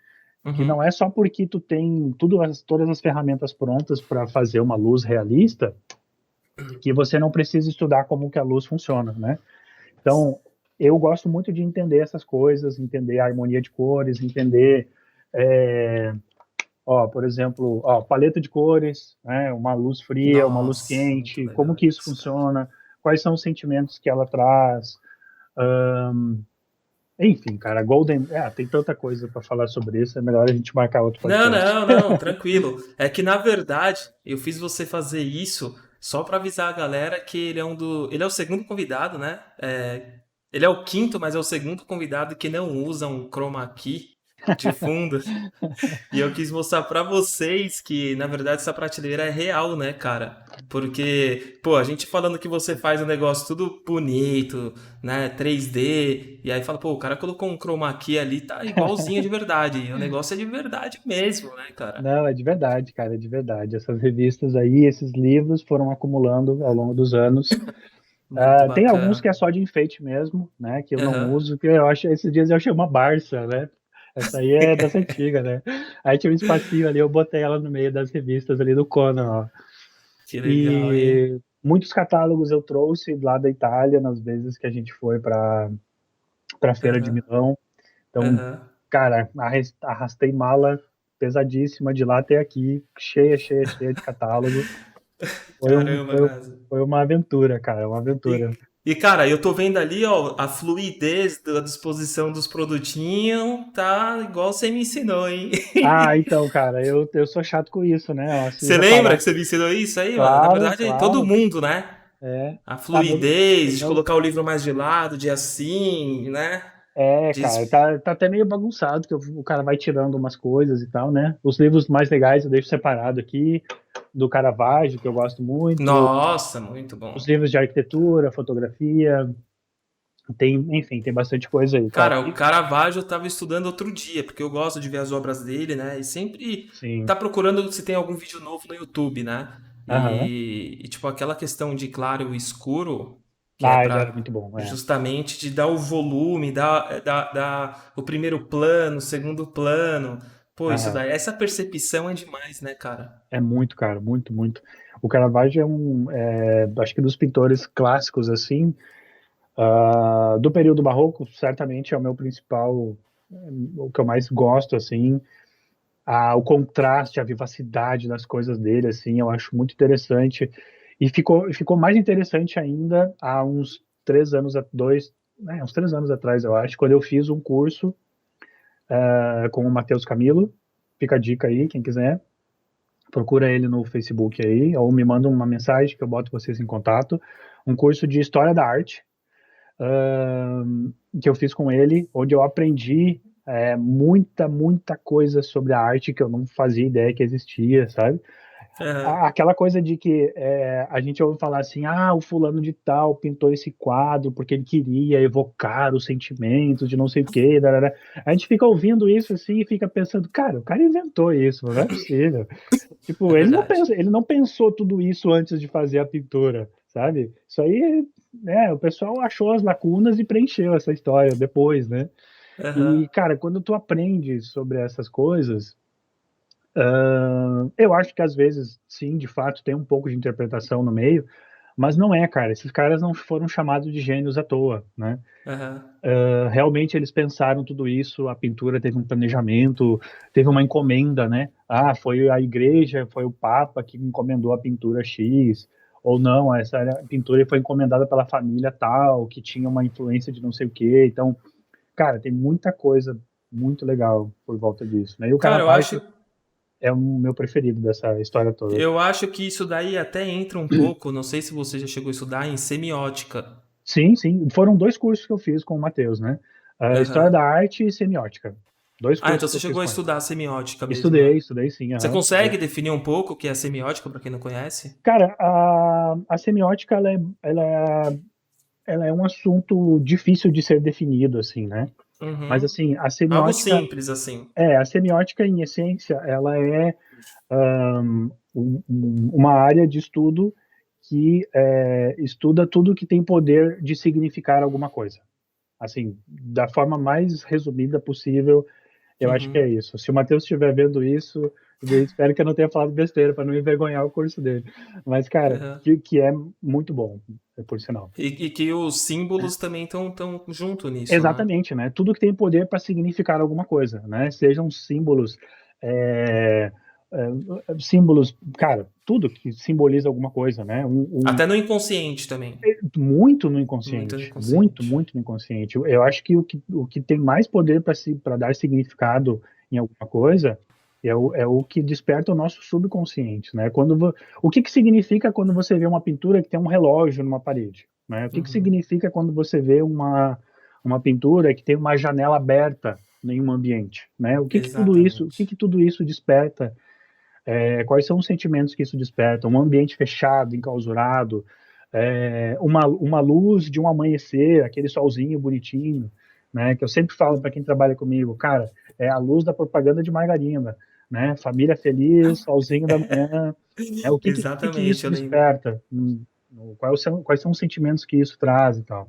Que não Uhum. é só porque tu tem todas as ferramentas prontas para fazer uma luz realista que você não precisa estudar como que a luz funciona, né? Então, eu gosto muito de entender essas coisas, entender a harmonia de cores, entender, é, por exemplo, paleta de cores, né? Uma luz fria, uma luz Nossa, muito quente, como legal que isso isso, cara. funciona, quais são os sentimentos que ela traz, Enfim, cara, Golden. Tem tanta coisa para falar sobre isso, é melhor a gente marcar outro Não, podcast. não, não, tranquilo. É que na verdade eu fiz você fazer isso só pra avisar a galera que ele é o segundo convidado, né? Ele é o quinto, mas é o segundo convidado que não usa um chroma key de fundo. E eu quis mostrar pra vocês que, na verdade, essa prateleira é real, né, cara? Porque, pô, a gente falando que você faz um negócio tudo bonito, né, 3D, e aí fala, pô, o cara colocou um chroma key ali, tá igualzinho de verdade. E o negócio é de verdade mesmo, né, cara? Não, é de verdade, cara, é de verdade. Essas revistas aí, esses livros foram acumulando ao longo dos anos. Muito Tem alguns bacana. que é só de enfeite mesmo, né? Que eu não Aham. uso, que eu acho, esses dias eu achei uma Barça, né? Essa aí é dessa antiga, né? Aí tinha um espacinho ali, eu botei ela no meio das revistas ali do Conan, ó. Que legal, hein? E muitos catálogos eu trouxe lá da Itália, nas vezes que a gente foi para Feira de Aham. Milão. Então, Aham. cara, arrastei mala pesadíssima de lá até aqui, cheia, cheia, cheia de catálogo. Foi, um, Caramba, foi, Nasa. foi uma aventura, cara, uma aventura. Cara, eu tô vendo ali, ó, a fluidez da disposição dos produtinhos tá igual você me ensinou, hein? Então, cara, eu sou chato com isso, né? Eu Você assisto a lembra parar. que você me ensinou isso aí, mano? Na Claro, verdade, todo claro. mundo, né? É. A Meu, fluidez, de meu, colocar o livro mais de lado, de assim, né? cara, Diz, tá até meio bagunçado, que o cara vai tirando umas coisas e tal, né? Os livros mais legais eu deixo separado aqui, do Caravaggio, que eu gosto muito, nossa, muito bom. os livros de arquitetura, fotografia, enfim, tem bastante coisa aí, cara. Cara, o Caravaggio eu tava estudando outro dia, porque eu gosto de ver as obras dele, né? E sempre Sim. tá procurando se tem algum vídeo novo no YouTube, né? Aham. Tipo, aquela questão de claro e escuro, que é Ele era pra muito bom, é. justamente de dar o volume, dar o primeiro plano, o segundo plano. Pô, isso Aham. daí, essa percepção é demais, né, cara? É muito, cara, muito, muito. O Caravaggio acho que dos pintores clássicos, assim, do período barroco, certamente é o meu principal, o que eu mais gosto, assim, o contraste, a vivacidade das coisas dele, assim, eu acho muito interessante. E ficou mais interessante ainda há uns 3 anos, uns 3 anos atrás, eu acho, quando eu fiz um curso com o Matheus Camilo. Fica a dica aí, quem quiser. Procura ele no Facebook aí, ou me manda uma mensagem que eu boto vocês em contato. Um curso de História da Arte, que eu fiz com ele, onde eu aprendi muita, muita coisa sobre a arte que eu não fazia ideia que existia, sabe? Aham, Aquela coisa de que a gente ouve falar assim, o fulano de tal pintou esse quadro porque ele queria evocar os sentimentos de não sei o quê. Darará. A gente fica ouvindo isso assim e fica pensando, cara, o cara inventou isso, não é possível. é Tipo, verdade. ele não pensou tudo isso antes de fazer a pintura, sabe? Isso aí, o pessoal achou as lacunas e preencheu essa história depois, né? Aham. E, cara, quando tu aprende sobre essas coisas, eu acho que às vezes, sim, de fato, tem um pouco de interpretação no meio, mas não é, cara. Esses caras não foram chamados de gênios à toa, né? Aham. Realmente eles pensaram tudo isso, a pintura teve um planejamento, teve uma encomenda, né? Foi a igreja, foi o Papa que encomendou a pintura X, ou não, essa pintura foi encomendada pela família tal, que tinha uma influência de não sei o quê. Então, cara, tem muita coisa muito legal por volta disso, né? E o Cara, Caravaggio é o meu preferido dessa história toda. eu acho que isso daí até entra um pouco, não sei se você já chegou a estudar em semiótica. Sim, sim. Foram dois cursos que eu fiz com o Matheus, né? História Aham. da arte e semiótica. Dois Ah, então cursos que você eu fiz chegou a com ele. estudar semiótica mesmo, né? Estudei sim, Você aham, estudei. consegue definir um pouco o que é semiótica para quem não conhece? Cara, a semiótica, ela é um assunto difícil de ser definido, assim, né? Mas, Uhum. assim, Algo simples assim. a semiótica, em essência, ela é uma área de estudo que estuda tudo que tem poder de significar alguma coisa. Assim, da forma mais resumida possível, eu acho que é Uhum. isso. Se o Matheus estiver vendo isso, eu espero que eu não tenha falado besteira para não envergonhar o curso dele. Mas, cara, Aham. que é muito bom, por sinal. E que os símbolos também estão tão junto nisso, né? Exatamente, né? Tudo que tem poder para significar alguma coisa, né? Sejam símbolos, é, símbolos, cara, tudo que simboliza alguma coisa, né? Até no inconsciente também. Muito no Muito no inconsciente, muito, inconsciente. muito no inconsciente. Eu acho que o que tem mais poder para dar significado em alguma coisa é o que desperta o nosso subconsciente, né? O que significa quando você vê uma pintura que tem um relógio numa parede, né? O que Uhum. significa quando você vê uma pintura que tem uma janela aberta em um ambiente, né? Exatamente. Que tudo isso desperta? Quais são os sentimentos que isso desperta? Um ambiente fechado, enclausurado, uma luz de um amanhecer, aquele solzinho bonitinho, né? Que eu sempre falo para quem trabalha comigo, cara, é a luz da propaganda de margarina, né? Família feliz, solzinho da manhã. O que que Exatamente, isso eu lembro. desperta? Quais são os sentimentos que isso traz e tal?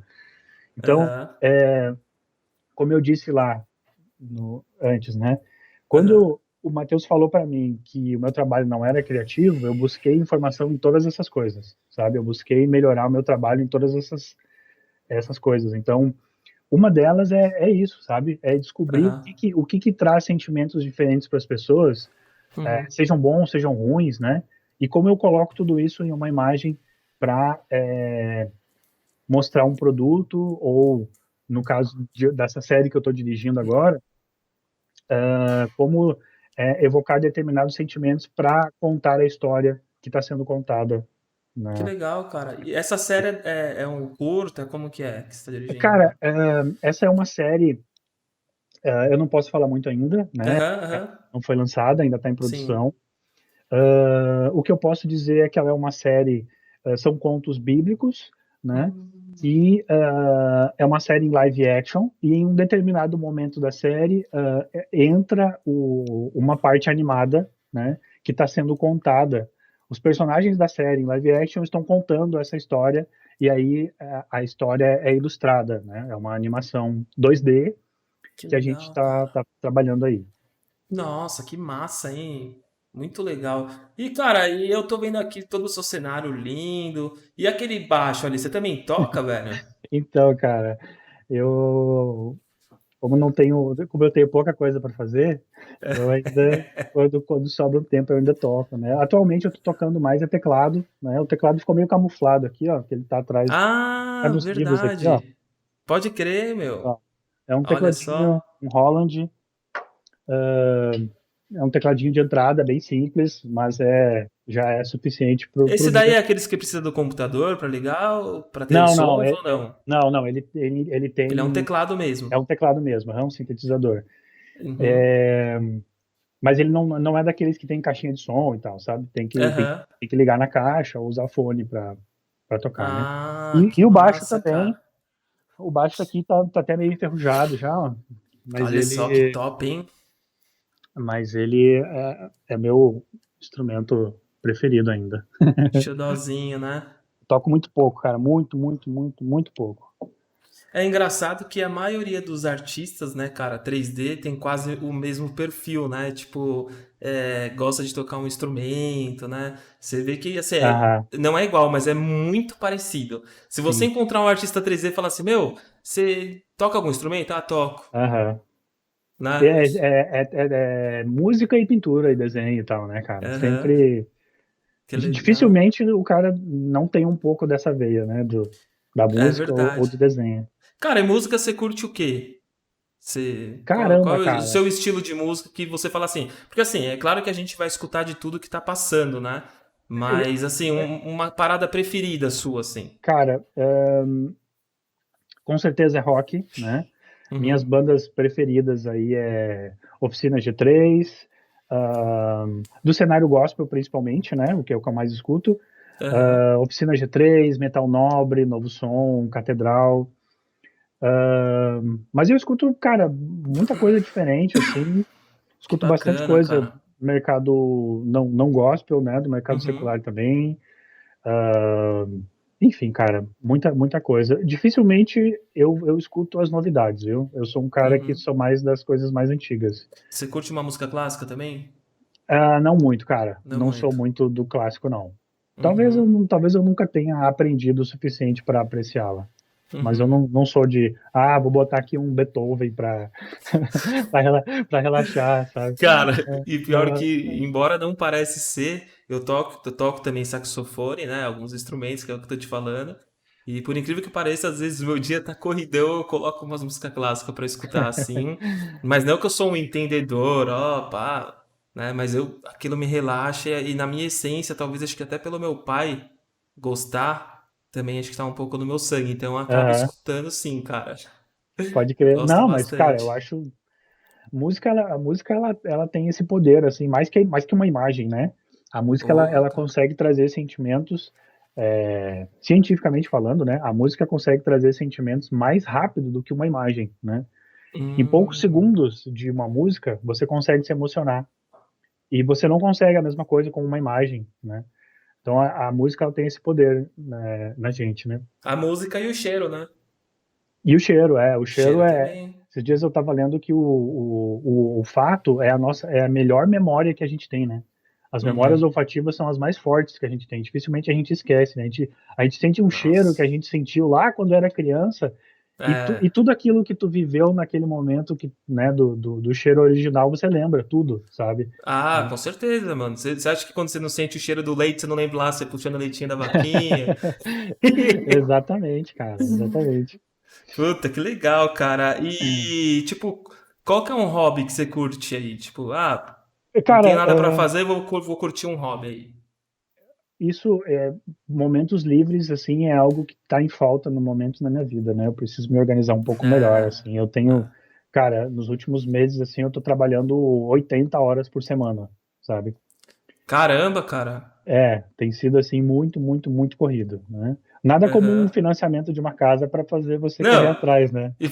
Então, Aham, como eu disse lá antes, né? aham. Quando o Matheus falou para mim que o meu trabalho não era criativo, eu busquei informação em todas essas coisas, sabe? Eu busquei melhorar o meu trabalho em todas essas coisas. Então, uma delas é isso, sabe? É descobrir o que Aham. que, o que, que traz sentimentos diferentes para as pessoas, Uhum. sejam bons, sejam ruins, né? E como eu coloco tudo isso em uma imagem para mostrar um produto ou, no caso dessa série que eu estou dirigindo agora, como evocar determinados sentimentos para contar a história que está sendo contada. Que Na... legal, cara. E essa série é um curta? Como que é que você está dirigindo? Cara, essa é uma série, eu não posso falar muito ainda, né? Aham, aham. Não foi lançada, ainda está em Sim. produção. O que eu posso dizer é que ela é uma série, são contos bíblicos, né? Hum, E é uma série em live action, e em um determinado momento da série entra uma parte animada, né? Que está sendo contada. Os personagens da série em live action estão contando essa história, e aí a história é ilustrada, né? É uma animação 2D que que a gente legal, está cara. trabalhando aí. Nossa, que massa, hein? Muito legal. E, cara, e eu tô vendo aqui todo o seu cenário lindo. E aquele baixo ali, você também toca, velho? Então, cara, eu como eu tenho pouca coisa para fazer, eu ainda, quando sobra um tempo, eu ainda toco, né? Atualmente eu tô tocando mais teclado, né? O teclado ficou meio camuflado aqui, ó, que ele tá atrás, tá Ah, nos livros aqui, ó. verdade. Pode crer, meu. Ó. É um Olha tecladinho, só. um Holland, é um tecladinho de entrada bem simples, mas já é suficiente pro Esse daí nível. é aqueles que precisa do computador pra ligar, pra ter os Não, não, sons ou não? não, ele Ele é um tem, teclado mesmo. é um teclado mesmo, é um sintetizador. Uhum. Mas ele não é daqueles que tem caixinha de som e tal, sabe? Aham. Tem que ligar na caixa ou usar fone para tocar, né? Ah, E que o baixo massa, também. cara. O baixo aqui tá até meio enferrujado já, ó, mas Olha só que ele, top, hein? mas ele é meu instrumento preferido ainda. Xodózinho, né? Toco muito pouco, cara, muito, muito, muito, muito pouco. É engraçado que a maioria dos artistas, né, cara, 3D tem quase o mesmo perfil, né? Tipo, gosta de tocar um instrumento, né? Você vê que, assim, Aham, não é igual, mas é muito parecido. Se você sim. encontrar um artista 3D e falar assim, meu, você toca algum instrumento? Ah, toco, Aham. né? Música e pintura e desenho e tal, né, cara? Aham, Sempre. que legal. Dificilmente o cara não tem um pouco dessa veia, né, da É música ou verdade. do desenho. Cara, e música você curte o quê? Qual Caramba, é o cara. seu estilo de música que você fala assim? Porque assim, é claro que a gente vai escutar de tudo que tá passando, né? Mas assim, uma parada preferida sua, assim. Cara, com certeza é rock, né? Minhas Uhum. bandas preferidas aí Oficina G3, do cenário gospel principalmente, né? O que é o que eu mais escuto. Aham. Oficina G3, Metal Nobre, Novo Som, Catedral. Mas eu escuto, cara, muita coisa diferente, assim. Que Escuto bastante bacana, coisa cara. do mercado não gospel, né? Do mercado Uhum. secular também. Ah, enfim, cara, muita coisa. Dificilmente eu escuto as novidades, viu? Eu sou um cara que Uhum. sou mais das coisas mais antigas. Você curte uma música clássica também? Não muito, cara. Não Não sou muito. muito do clássico, não. Uhum. Talvez eu nunca tenha aprendido o suficiente para apreciá-la. Mas eu Uhum. não sou de, vou botar aqui um Beethoven para para relaxar, sabe? Cara, É, e pior não, que, embora não parece ser, eu toco também saxofone, né? Alguns instrumentos, que é o que eu tô te falando. E por incrível que pareça, às vezes meu dia tá corridão, eu coloco umas músicas clássicas pra escutar assim. Mas não que eu sou um entendedor, ó, pá, né? Mas aquilo me relaxa e na minha essência, talvez acho que até pelo meu pai gostar, também acho que tá um pouco no meu sangue. Então eu acabo aham, escutando sim, cara. pode crer. Gosto Não, mas cara, eu bastante. acho a música ela tem esse poder assim, mais que uma imagem, né? A música Porra, ela cara. consegue trazer sentimentos, cientificamente falando, né? A música consegue trazer sentimentos mais rápido do que uma imagem, né? Em poucos Hum. segundos de uma música, você consegue se emocionar. E você não consegue a mesma coisa com uma imagem, né? Então a música ela tem esse poder, né, na gente, né? A música e o cheiro, né? E o O cheiro cheiro é. também. Esses dias eu estava lendo que o olfato é a melhor memória que a gente tem, né? As memórias Uhum. olfativas são as mais fortes que a gente tem. Dificilmente a gente esquece, né? A gente sente um cheiro que Nossa. a gente sentiu lá quando era criança e É. tudo aquilo que tu viveu naquele momento que, né, do cheiro original, você lembra tudo, sabe? Ah, Né? com certeza, mano. Você acha que quando você não sente o cheiro do leite, você não lembra lá, você puxando o leitinho da vaquinha? Exatamente, cara, exatamente. Puta, que legal, cara. E, tipo, qual que é um hobby que você curte aí? Tipo, não tenho Cara, nada pra fazer, vou curtir um hobby aí. isso momentos livres assim é algo que está em falta no momento na minha vida, né? Eu preciso me organizar um pouco melhor, É, assim. Eu tenho, cara, nos últimos meses assim eu tô trabalhando 80 horas por semana, sabe? caramba, cara. Tem sido assim muito, muito, muito corrido, né? Nada como um Aham. financiamento de uma casa para fazer você correr Não, atrás, né? e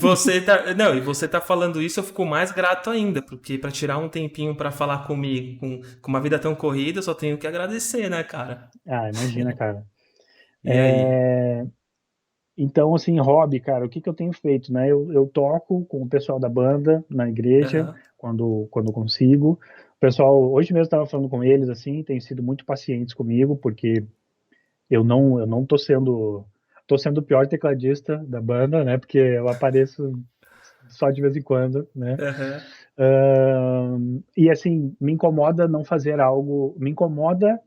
você tá falando isso, eu fico mais grato ainda, porque pra tirar um tempinho pra falar comigo, com uma vida tão corrida, eu só tenho que agradecer, né, cara? Imagina, cara. E aí? Então, assim, hobby, cara, o que que eu tenho feito, né? Eu toco com o pessoal da banda na igreja, Aham. quando consigo. O pessoal, hoje mesmo estava falando com eles, assim, tem sido muito pacientes comigo, porque eu não tô sendo o pior tecladista da banda, né? Porque eu apareço só de vez em quando, né? Aham. E assim, me incomoda não fazer algo, me incomoda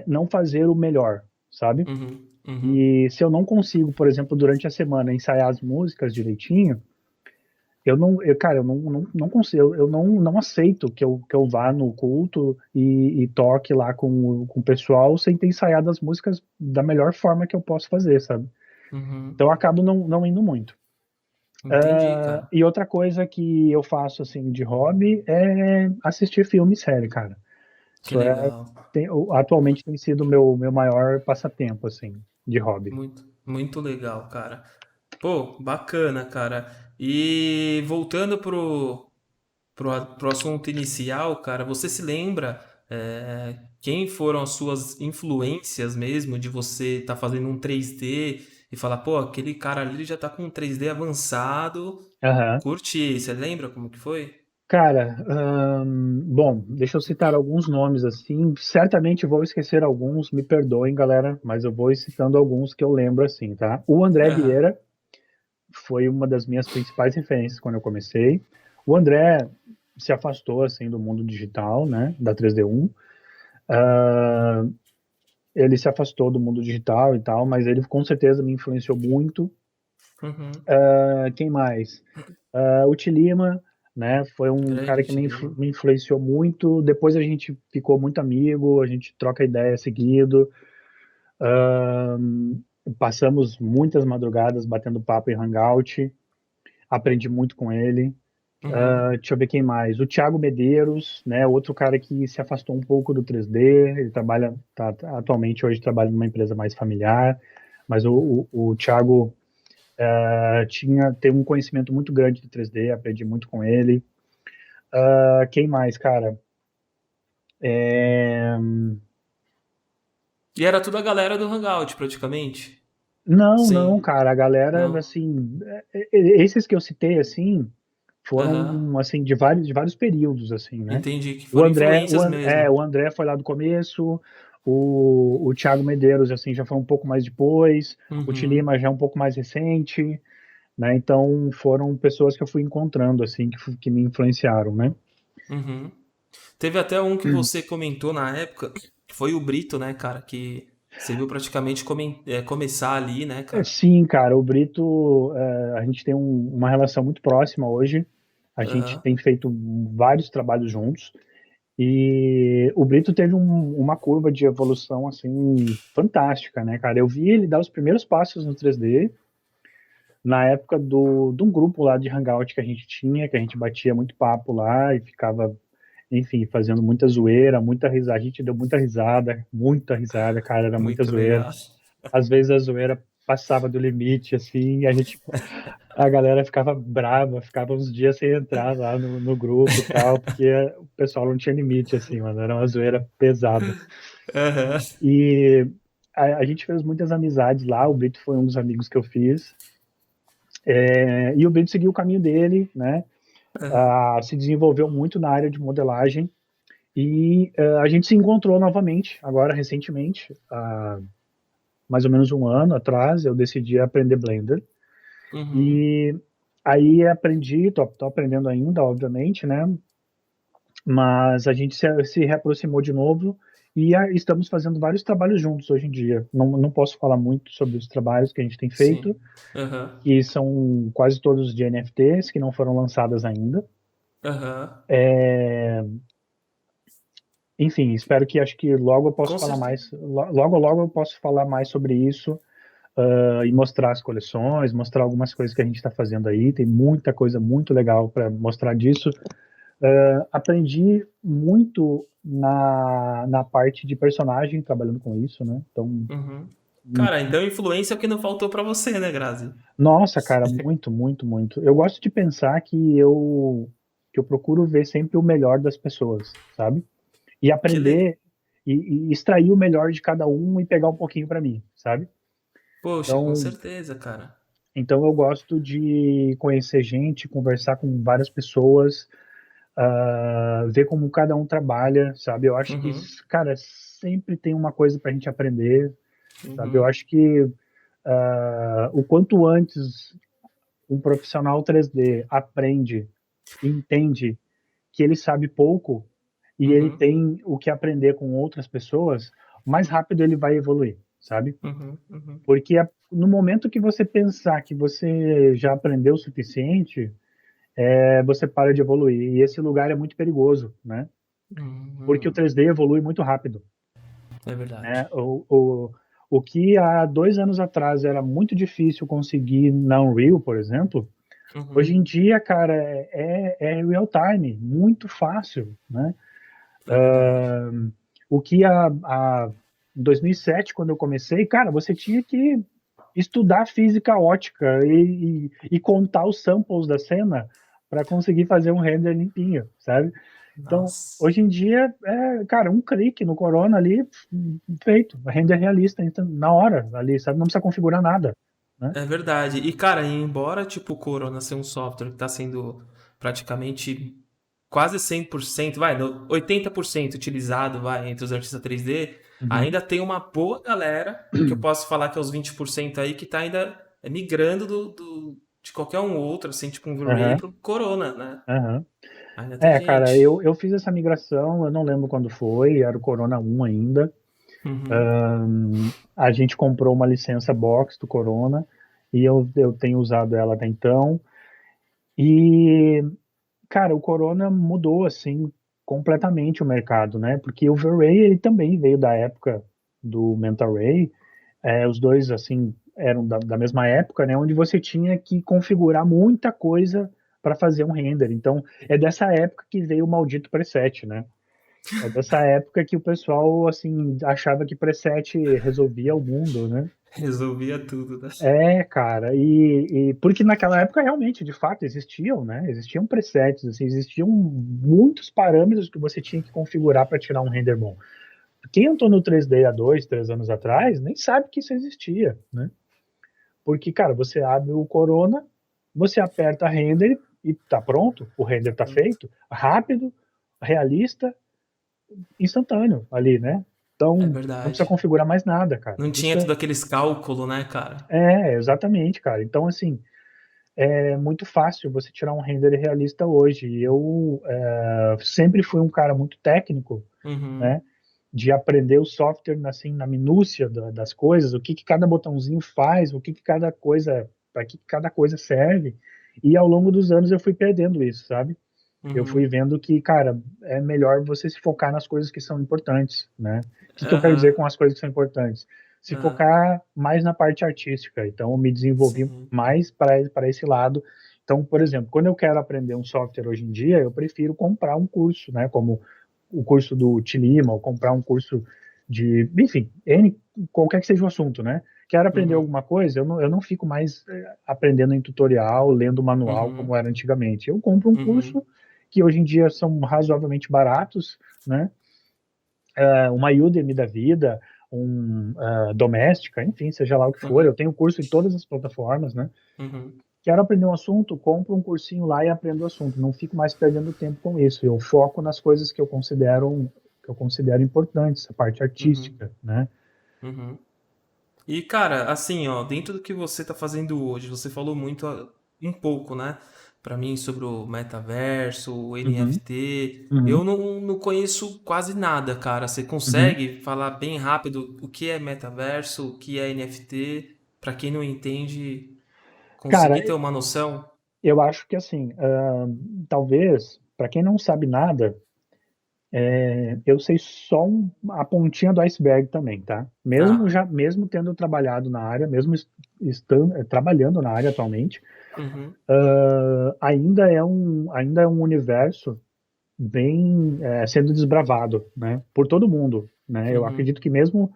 não fazer o melhor, sabe? Uhum. Uhum. E se eu não consigo, por exemplo, durante a semana ensaiar as músicas direitinho, cara, eu não consigo, eu não aceito que eu vá no culto e toque lá com o pessoal sem ter ensaiado as músicas da melhor forma que eu posso fazer, sabe? Uhum. Então eu acabo não indo muito. Entendi, cara. E outra coisa que eu faço, assim, de hobby é assistir filme e série, cara. Que Isso legal. atualmente tem sido o meu maior passatempo, assim, de hobby. Muito, muito legal, cara. Pô, bacana, cara. E voltando pro assunto inicial, cara, você se lembra quem foram as suas influências mesmo de você estar fazendo um 3D e falar, pô, aquele cara ali já tá com um 3D avançado, Aham. curti. Você lembra como que foi? Cara, bom, deixa eu citar alguns nomes assim. Certamente vou esquecer alguns, me perdoem, galera, mas eu vou ir citando alguns que eu lembro assim, tá? O André Aham. Vieira foi uma das minhas principais referências quando eu comecei. O André se afastou assim do mundo digital, né, da 3D1. Ah, ele se afastou do mundo digital e tal, mas ele com certeza me influenciou muito. Uhum. Quem mais? O Tilima, né? Foi um Grande cara que Tilima. me influenciou muito. Depois a gente ficou muito amigo, a gente troca ideia seguido. Passamos muitas madrugadas batendo papo em Hangout. Aprendi muito com ele. Uhum. Deixa eu ver quem mais. O Thiago Medeiros, né? Outro cara que se afastou um pouco do 3D. Ele atualmente hoje trabalha numa empresa mais familiar. Mas o Thiago tem um conhecimento muito grande de 3D, aprendi muito com ele. Quem mais, cara? É, E era toda a galera do Hangout, praticamente. não, Sim. cara, a galera, Não. assim, esses que eu citei, assim, Aham. foram, assim, de vários períodos, assim, né? Entendi que O foram André, influências mesmo. o André foi lá do começo, O Thiago Medeiros, assim, já foi um pouco mais depois, o Uhum. Tilima já é um pouco mais recente, né? Então foram pessoas que eu fui encontrando, assim, que me influenciaram, né? Uhum. Teve até um que você comentou na época, que foi o Brito, né, cara? Que você viu praticamente começar ali, né, cara? Sim, cara, o Brito, a gente tem uma relação muito próxima hoje. A gente Aham. tem feito vários trabalhos juntos. E o Brito teve uma curva de evolução, assim, fantástica, né, cara? Eu vi ele dar os primeiros passos no 3D na época de um grupo lá de Hangout que a gente tinha, que a gente batia muito papo lá e ficava, enfim, fazendo muita zoeira, muita risada. A gente deu muita risada, cara, era muita Muito zoeira. legal. Às vezes a zoeira passava do limite, assim, a galera ficava brava, ficava uns dias sem entrar lá no grupo e tal, porque o pessoal não tinha limite, assim, mano, era uma zoeira pesada. Aham. E a gente fez muitas amizades lá, o Brito foi um dos amigos que eu fiz, e o Brito seguiu o caminho dele, né, se desenvolveu muito na área de modelagem, e a gente se encontrou novamente, agora recentemente, há mais ou menos um ano atrás, eu decidi aprender Blender, Uhum. e aí aprendi, tô aprendendo ainda, obviamente, né, mas a gente se reaproximou de novo e estamos fazendo vários trabalhos juntos hoje em dia. Não posso falar muito sobre os trabalhos que a gente tem feito, Sim. Aham. que são quase todos de NFTs, que não foram lançadas ainda. Aham. Enfim, espero que acho que logo eu posso Com falar certeza. mais, logo eu posso falar mais sobre isso, e mostrar as coleções, mostrar algumas coisas que a gente está fazendo aí. Tem muita coisa muito legal para mostrar disso. Aprendi muito na parte de personagem, trabalhando com isso, né? Então, Uhum. Cara, então influência é o que não faltou pra você, né, Grazi? nossa, cara, muito, muito, muito. Eu gosto de pensar que eu procuro ver sempre o melhor das pessoas, sabe? E Que legal. aprender e extrair o melhor de cada um e pegar um pouquinho para mim, sabe? Poxa, com Então, certeza, cara. então eu gosto de conhecer gente, conversar com várias pessoas, ver como cada um trabalha, sabe? Eu acho que, Uhum. cara, sempre tem uma coisa para a gente aprender, sabe? Eu Uhum. acho que o quanto antes um profissional 3D aprende e entende que ele sabe pouco e ele Uhum. tem o que aprender com outras pessoas, mais rápido ele vai evoluir, sabe? Uhum. Uhum. Porque no momento que você pensar que você já aprendeu o suficiente, você para de evoluir. E esse lugar é muito perigoso, né? Porque o Uhum. 3D evolui muito rápido, É verdade. né? O que há 2 anos atrás era muito difícil conseguir na Unreal, por exemplo, hoje Uhum. em dia, cara, é real time, muito fácil, né? É verdade. O que em 2007, quando eu comecei, cara, você tinha que estudar física ótica e contar os samples da cena para conseguir fazer um render limpinho, sabe? Então, Nossa. hoje em dia, cara, um clique no Corona ali, feito, render realista, então, na hora ali, sabe? Não precisa configurar nada, né? É verdade. E, cara, embora, tipo, o Corona ser um software que tá sendo praticamente quase 100%, vai, 80% utilizado, vai, entre os artistas 3D, Uhum. ainda tem uma boa galera, que eu posso falar que é os 20% aí, que tá ainda migrando de qualquer um outro, assim, tipo um V-Ray Aham, pro Corona, né? aham. Ainda tem Cara, gente. eu fiz essa migração, eu não lembro quando foi, era o Corona 1 ainda. Uhum. A gente comprou uma licença box do Corona e eu tenho usado ela até então. E, cara, o Corona mudou, assim, completamente o mercado, né? Porque o V-Ray, ele também veio da época do Mental Ray. Os dois, assim, eram da mesma época, né? Onde você tinha que configurar muita coisa para fazer um render. Então, é dessa época que veio o maldito preset, né? É dessa época que o pessoal, assim, achava que preset resolvia o mundo, né? Resolvia tudo, né? Cara, porque naquela época realmente, de fato, existiam, né? Existiam presets, assim, existiam muitos parâmetros que você tinha que configurar para tirar um render bom. Quem entrou no 3D há 2, 3 anos atrás nem sabe que isso existia, né? Porque, cara, você abre o Corona, você aperta render e tá pronto, o render tá feito, rápido, realista, instantâneo ali, né? Então, É não precisa verdade. configurar mais nada, cara. Não Isso tinha tudo aqueles cálculos, né, cara? exatamente, cara. Então, assim, é muito fácil você tirar um render realista hoje. E eu sempre fui um cara muito técnico, Uhum, né? De aprender o software assim na minúcia das coisas, o que que cada botãozinho faz, o que que cada coisa, para que cada coisa serve. E ao longo dos anos eu fui perdendo isso, sabe? Eu fui uhum, vendo que, cara, é melhor você se focar nas coisas que são importantes, né? O que que eu quero aham, dizer com as coisas que são importantes? Se aham, focar mais na parte artística. Então, eu me desenvolvi sim, mais para esse lado. Então, por exemplo, quando eu quero aprender um software hoje em dia, eu prefiro comprar um curso, né? Como o curso do Tilima, ou comprar um curso de, enfim, qualquer que seja o assunto, né? Quero aprender uhum, alguma coisa, eu não fico mais aprendendo em tutorial, lendo manual uhum, como era antigamente. Eu compro um uhum, curso que hoje em dia são razoavelmente baratos, né? Uma Udemy da vida, Doméstica, enfim, seja lá o que for. uhum, Eu tenho curso em todas as plataformas, né? uhum. Quero aprender um assunto, compro um cursinho lá e aprendo o assunto. Não fico mais perdendo tempo com isso. Eu foco nas coisas que eu considero importantes, a parte Uhum, artística, né? uhum. E, cara, assim, ó, dentro do que você tá fazendo hoje, você falou muito, um pouco, né, pra mim sobre o metaverso, o Uhum, NFT. uhum, Eu não conheço quase nada, cara. Você uhum. consegue falar bem rápido o que é metaverso, o que é NFT, pra quem não entende, Cara, conseguir ter uma noção? eu acho que assim, talvez, para quem não sabe nada, eu sei só a pontinha do iceberg também, tá? Tá. Mesmo tendo trabalhado na área, mesmo estando trabalhando na área atualmente, Uhum, ainda é um universo bem sendo desbravado, né? Por todo mundo, né? Eu uhum, acredito que mesmo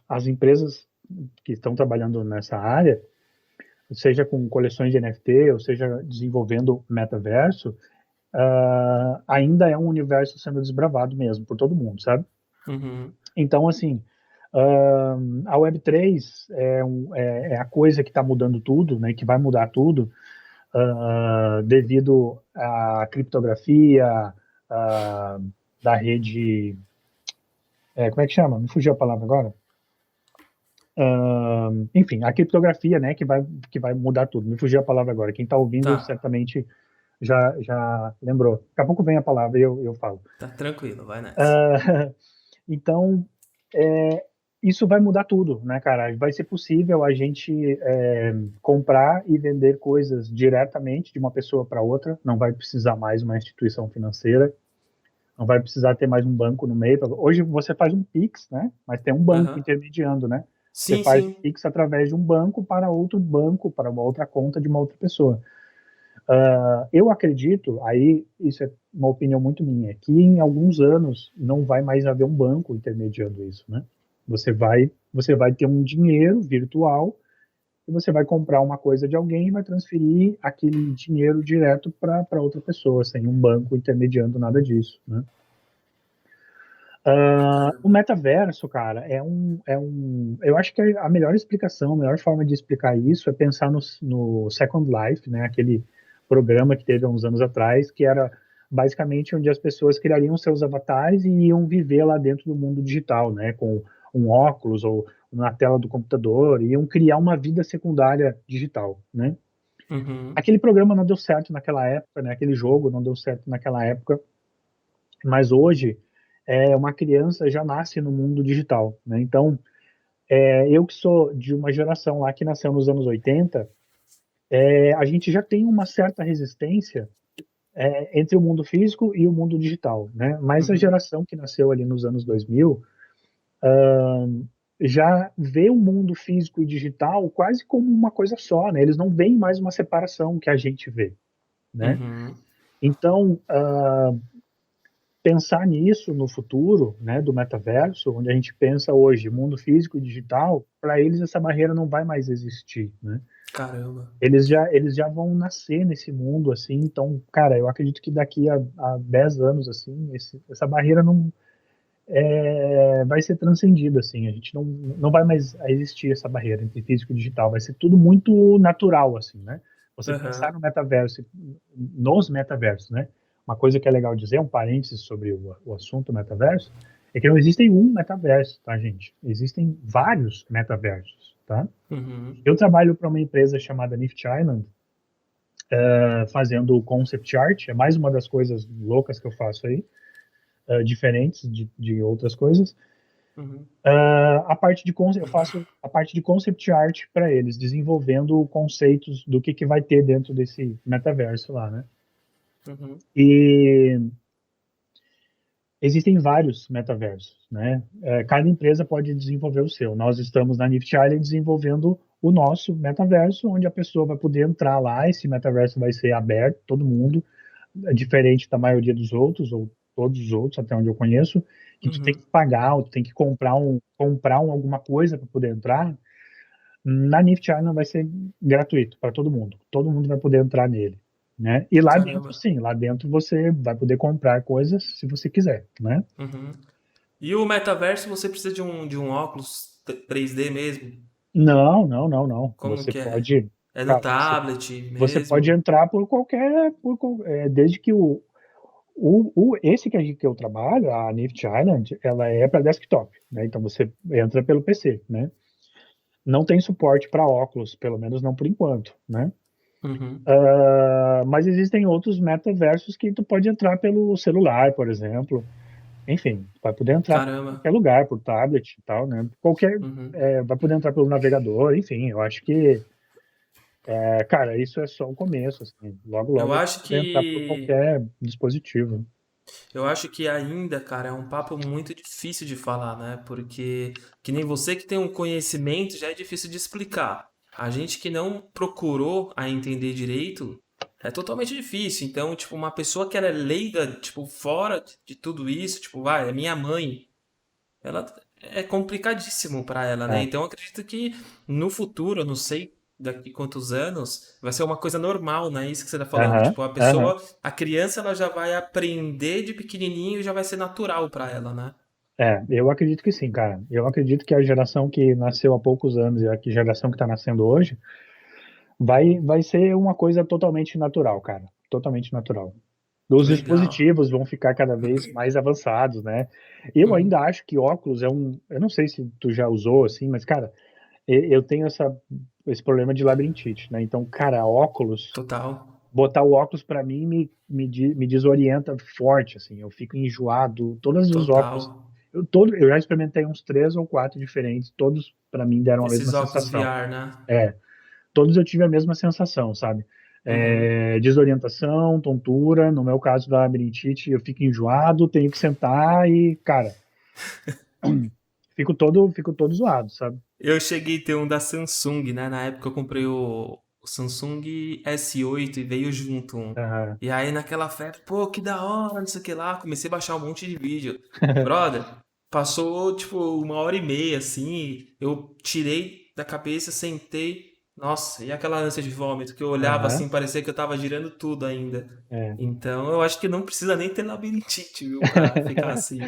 as empresas que estão trabalhando nessa área, seja com coleções de NFT, ou seja desenvolvendo metaverso, ainda é um universo sendo desbravado mesmo por todo mundo, sabe? uhum, Então, assim, a Web3 é a coisa que está mudando tudo, né, que vai mudar tudo, devido à criptografia ah, da rede. Como é que chama? Me fugiu a palavra agora. Enfim, a criptografia, né, que vai mudar tudo. Me fugiu a palavra agora. Quem está ouvindo tá. certamente já lembrou. Daqui a pouco vem a palavra e eu falo. Tá tranquilo, vai nessa. Ah, então, isso vai mudar tudo, né, cara? Vai ser possível a gente comprar e vender coisas diretamente de uma pessoa para outra. Não vai precisar mais uma instituição financeira. Não vai precisar ter mais um banco no meio. Hoje você faz um Pix, né? Mas tem um banco Aham. intermediando, né? Você Sim, faz o sim. Pix através de um banco, para uma outra conta de uma outra pessoa. Eu acredito, aí isso é uma opinião muito minha, que em alguns anos não vai mais haver um banco intermediando isso, né? Você vai ter um dinheiro virtual e você vai comprar uma coisa de alguém e vai transferir aquele dinheiro direto para outra pessoa, sem um banco intermediando nada disso, né? O Caramba. metaverso, cara, eu acho que a melhor explicação, a melhor forma de explicar isso é pensar no Second Life, né? Aquele programa que teve há uns anos atrás, que era basicamente onde as pessoas criariam seus avatares e iam viver lá dentro do mundo digital, né? Com um óculos ou na tela do computador, e iam criar uma vida secundária digital, né? Uhum. Aquele programa não deu certo naquela época, né? Aquele jogo não deu certo naquela época, mas hoje uma criança já nasce no mundo digital, né? Então, eu que sou de uma geração lá que nasceu nos anos 80, a gente já tem uma certa resistência entre o mundo físico e o mundo digital, né? Mas a Uhum. geração que nasceu ali nos anos 2000 já vê o mundo físico e digital quase como uma coisa só, né? Eles não veem mais uma separação que a gente vê, né? Uhum. Então, pensar nisso no futuro, né, do metaverso, onde a gente pensa hoje mundo físico e digital, para eles essa barreira não vai mais existir, né? Caramba. Eles já vão nascer nesse mundo assim, então, cara, eu acredito que daqui a 10 anos assim, essa barreira não vai ser transcendida assim, a gente não vai mais existir essa barreira entre físico e digital, vai ser tudo muito natural assim, né? Você pensar Aham. no metaverso, nos metaversos, né? Uma coisa que é legal dizer, um parênteses sobre o assunto metaverso, É que não existem um metaverso, tá, gente? Existem vários metaversos, tá? Uhum. Eu trabalho para uma empresa chamada Nift Island, fazendo concept art, é mais uma das coisas loucas que eu faço aí, diferentes de outras coisas. Uhum. Eu faço a parte de concept art para eles, desenvolvendo conceitos do que vai ter dentro desse metaverso lá, né? Uhum. E existem vários metaversos, né? Cada empresa pode desenvolver o seu. Nós estamos na Nift Island desenvolvendo o nosso metaverso, onde a pessoa vai poder entrar lá. Esse metaverso vai ser aberto, todo mundo, diferente da maioria dos outros, ou todos os outros, até onde eu conheço, que tu tem Uhum. que pagar, ou tu tem que alguma coisa para poder entrar. Na Nift Island vai ser gratuito para todo mundo. Todo mundo vai poder entrar nele, né? E lá dentro, Caramba. sim, lá dentro você vai poder comprar coisas se você quiser, né? Uhum. E o metaverso, você precisa de um óculos 3D mesmo? Não, não, não, não. Como que é? É no Cara, tablet você pode mesmo? entrar desde que esse que eu trabalho, a Nift Island, ela é para desktop, né? Então você entra pelo PC, né? Não tem suporte para óculos, pelo menos não por enquanto, né? Uhum. Mas existem outros metaversos que tu pode entrar pelo celular, por exemplo. Enfim, vai poder entrar por Caramba. qualquer lugar, por tablet e tal, né? Uhum. Vai poder entrar pelo navegador, enfim, eu acho que, cara, isso é só o começo, assim. Logo, Eu logo vai acho poder entrar por que qualquer dispositivo. eu acho que ainda, cara, é um papo muito difícil de falar, né? Porque que nem você que tem um conhecimento já é difícil de explicar. A gente que não procurou a entender direito é totalmente difícil. Então, tipo, uma pessoa que ela é leiga, tipo, fora de tudo isso, tipo, vai, é minha mãe. Ela é complicadíssimo para ela, né? É, Então eu acredito que no futuro, eu não sei daqui quantos anos, vai ser uma coisa normal, né? Isso que você tá falando. aham, Tipo, a aham. pessoa, a criança, ela já vai aprender de pequenininho e já vai ser natural para ela, né? Eu acredito que sim, cara. Eu acredito que a geração que nasceu há poucos anos e a geração que está nascendo hoje vai ser uma coisa totalmente natural, cara. Totalmente natural. Que Os legal. dispositivos vão ficar cada vez mais avançados, né? Eu ainda Uhum. acho que óculos eu não sei se tu já usou assim, mas cara, eu tenho esse problema de labirintite, né? Então, cara, óculos, Total. botar o óculos para mim me desorienta forte, assim. Eu fico enjoado. Todos os óculos, Total. eu já experimentei uns três ou quatro diferentes, todos para mim deram a mesma Esses óculos sensação. VR, né? É, todos eu tive a mesma sensação, sabe? Uhum. Desorientação, tontura. No meu caso da labirintite, eu fico enjoado, tenho que sentar e, cara, fico todo zoado, sabe? Eu cheguei a ter um da Samsung, né? Na época eu comprei o Samsung S8 e veio junto um. Aham. E aí naquela febre, pô, que da hora, não sei o que lá, comecei a baixar um monte de vídeo. Brother, passou tipo 1 hora e meia assim, eu tirei da cabeça, sentei. Nossa, e aquela ânsia de vômito que eu olhava Aham. assim, parecia que eu tava girando tudo ainda. É. Então eu acho que não precisa nem ter labirintite, viu, pra ficar assim,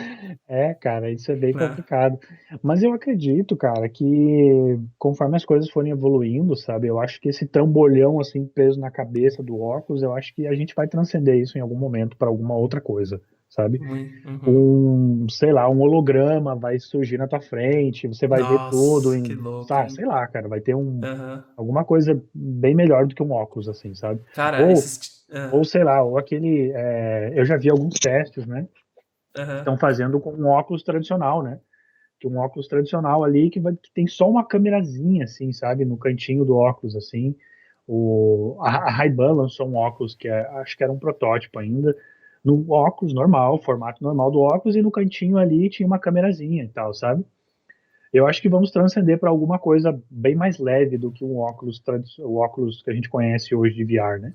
Cara, isso é bem né? complicado. Mas eu acredito, cara, que conforme as coisas forem evoluindo, sabe, eu acho que esse trambolhão assim preso na cabeça do óculos, eu acho que a gente vai transcender isso em algum momento para alguma outra coisa, sabe? Uhum. Sei lá, um holograma vai surgir na tua frente, você vai ver tudo Nossa, que em, louco, sabe, sei hein? lá, cara, vai ter Aham. alguma coisa bem melhor do que um óculos, assim, sabe? Cara, Ou, esses. ou sei lá, ou aquele, eu já vi alguns testes, né? Aham. Estão fazendo com um óculos tradicional, né? Que um óculos tradicional ali que tem só uma câmerazinha, assim, sabe, no cantinho do óculos, assim. A Ray-Ban lançou um óculos acho que era um protótipo ainda, no óculos normal, formato normal do óculos, e no cantinho ali tinha uma câmerazinha e tal, sabe? Eu acho que vamos transcender para alguma coisa bem mais leve do que o óculos que a gente conhece hoje de VR, né?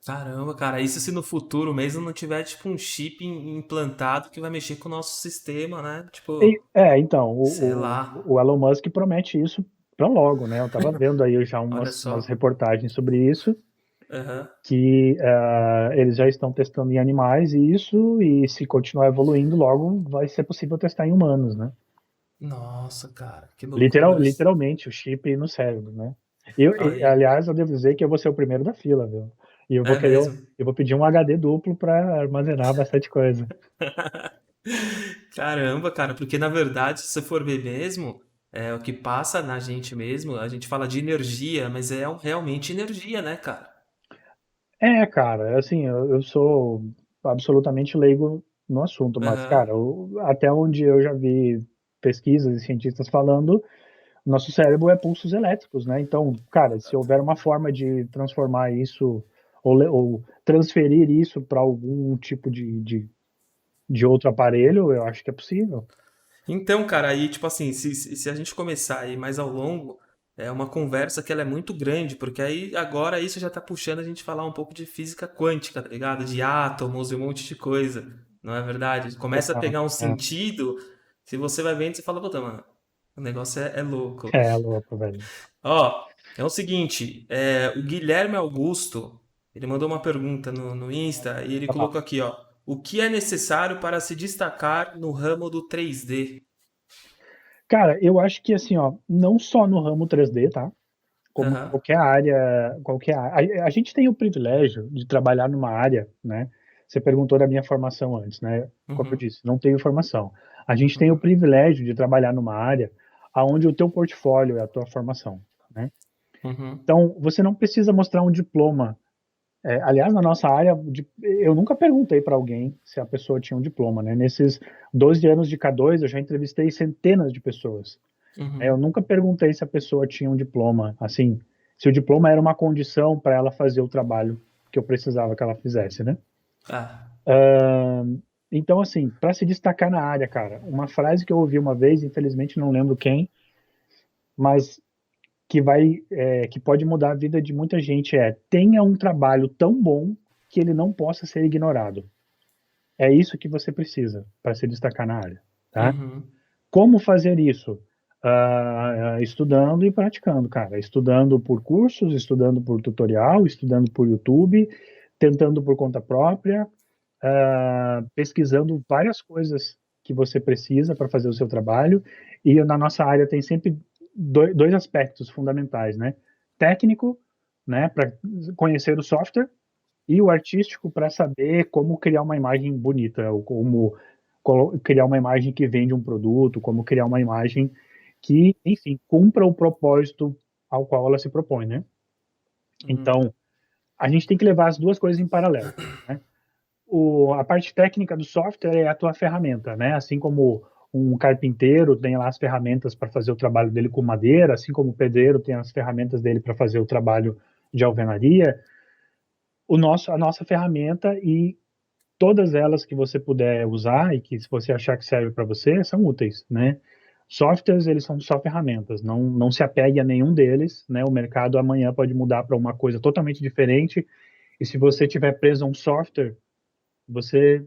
Caramba, cara, isso se no futuro mesmo não tiver, tipo, um chip implantado que vai mexer com o nosso sistema, né? Tipo, Então, sei lá. o Elon Musk promete isso para logo, né? Eu estava vendo aí já Olha umas só. reportagens sobre isso, Aham. que eles já estão testando em animais isso, e se continuar evoluindo, logo vai ser possível testar em humanos, né? Nossa, cara, que loucura. Literalmente, o chip no cérebro, né? Aí. Aliás, eu devo dizer que eu vou ser o primeiro da fila, viu? E É mesmo. eu vou pedir um HD duplo para armazenar bastante coisa. Caramba, cara, porque na verdade, se você for ver mesmo, o que passa na gente mesmo, a gente fala de energia, mas realmente energia, né, cara? Cara, assim, eu sou absolutamente leigo no assunto, mas, Aham. cara, até onde eu já vi pesquisas e cientistas falando, nosso cérebro é pulsos elétricos, né? Então, cara, se houver uma forma de transformar isso ou transferir isso para algum tipo de outro aparelho, eu acho que é possível. Então, cara, aí, tipo assim, se a gente começar aí mais ao longo, é uma conversa que ela é muito grande, porque aí agora isso já tá puxando a gente falar um pouco de física quântica, tá ligado? De átomos e um monte de coisa, não é verdade? Começa a pegar um É, sentido, se você vai vendo, você fala, puta, mano, o negócio é louco. é louco, velho. Ó, é o seguinte, o Guilherme Augusto, ele mandou uma pergunta no Insta e ele Ah, colocou aqui, ó, o que é necessário para se destacar no ramo do 3D? cara, eu acho que assim, ó, não só no ramo 3D, tá? Como Aham. qualquer área. A gente tem o privilégio de trabalhar numa área, né? Você perguntou da minha formação antes, né? Como eu Uhum. disse, não tenho formação. A gente tem o Uhum. privilégio de trabalhar numa área aonde o teu portfólio é a tua formação, né? Uhum. Então, você não precisa mostrar um diploma. Aliás, na nossa área, eu nunca perguntei para alguém se a pessoa tinha um diploma, né? Nesses 12 anos de K2, eu já entrevistei centenas de pessoas. Eu Uhum. nunca perguntei se a pessoa tinha um diploma, assim, se o diploma era uma condição para ela fazer o trabalho que eu precisava que ela fizesse, né? Ah. Então, assim, para se destacar na área, cara, uma frase que eu ouvi uma vez, infelizmente não lembro quem, mas que pode mudar a vida de muita gente é: tenha um trabalho tão bom que ele não possa ser ignorado. É isso que você precisa para se destacar na área, tá? Uhum. Como fazer isso? Estudando e praticando, cara. Estudando por cursos, estudando por tutorial, estudando por YouTube, tentando por conta própria, pesquisando várias coisas que você precisa para fazer o seu trabalho. E na nossa área tem sempre dois aspectos fundamentais, né? Técnico, né, para conhecer o software, e o artístico para saber como criar uma imagem bonita, ou como criar uma imagem que vende um produto, como criar uma imagem que, enfim, cumpra o propósito ao qual ela se propõe, né? Uhum. Então, a gente tem que levar as duas coisas em paralelo, né? A parte técnica do software é a tua ferramenta, né? Assim como um carpinteiro tem lá as ferramentas para fazer o trabalho dele com madeira, assim como o pedreiro tem as ferramentas dele para fazer o trabalho de alvenaria, a nossa ferramenta e todas elas que você puder usar e que se você achar que serve para você, são úteis, né? Softwares, eles são só ferramentas, não se apegue a nenhum deles, né? O mercado amanhã pode mudar para uma coisa totalmente diferente e se você tiver preso a um software, você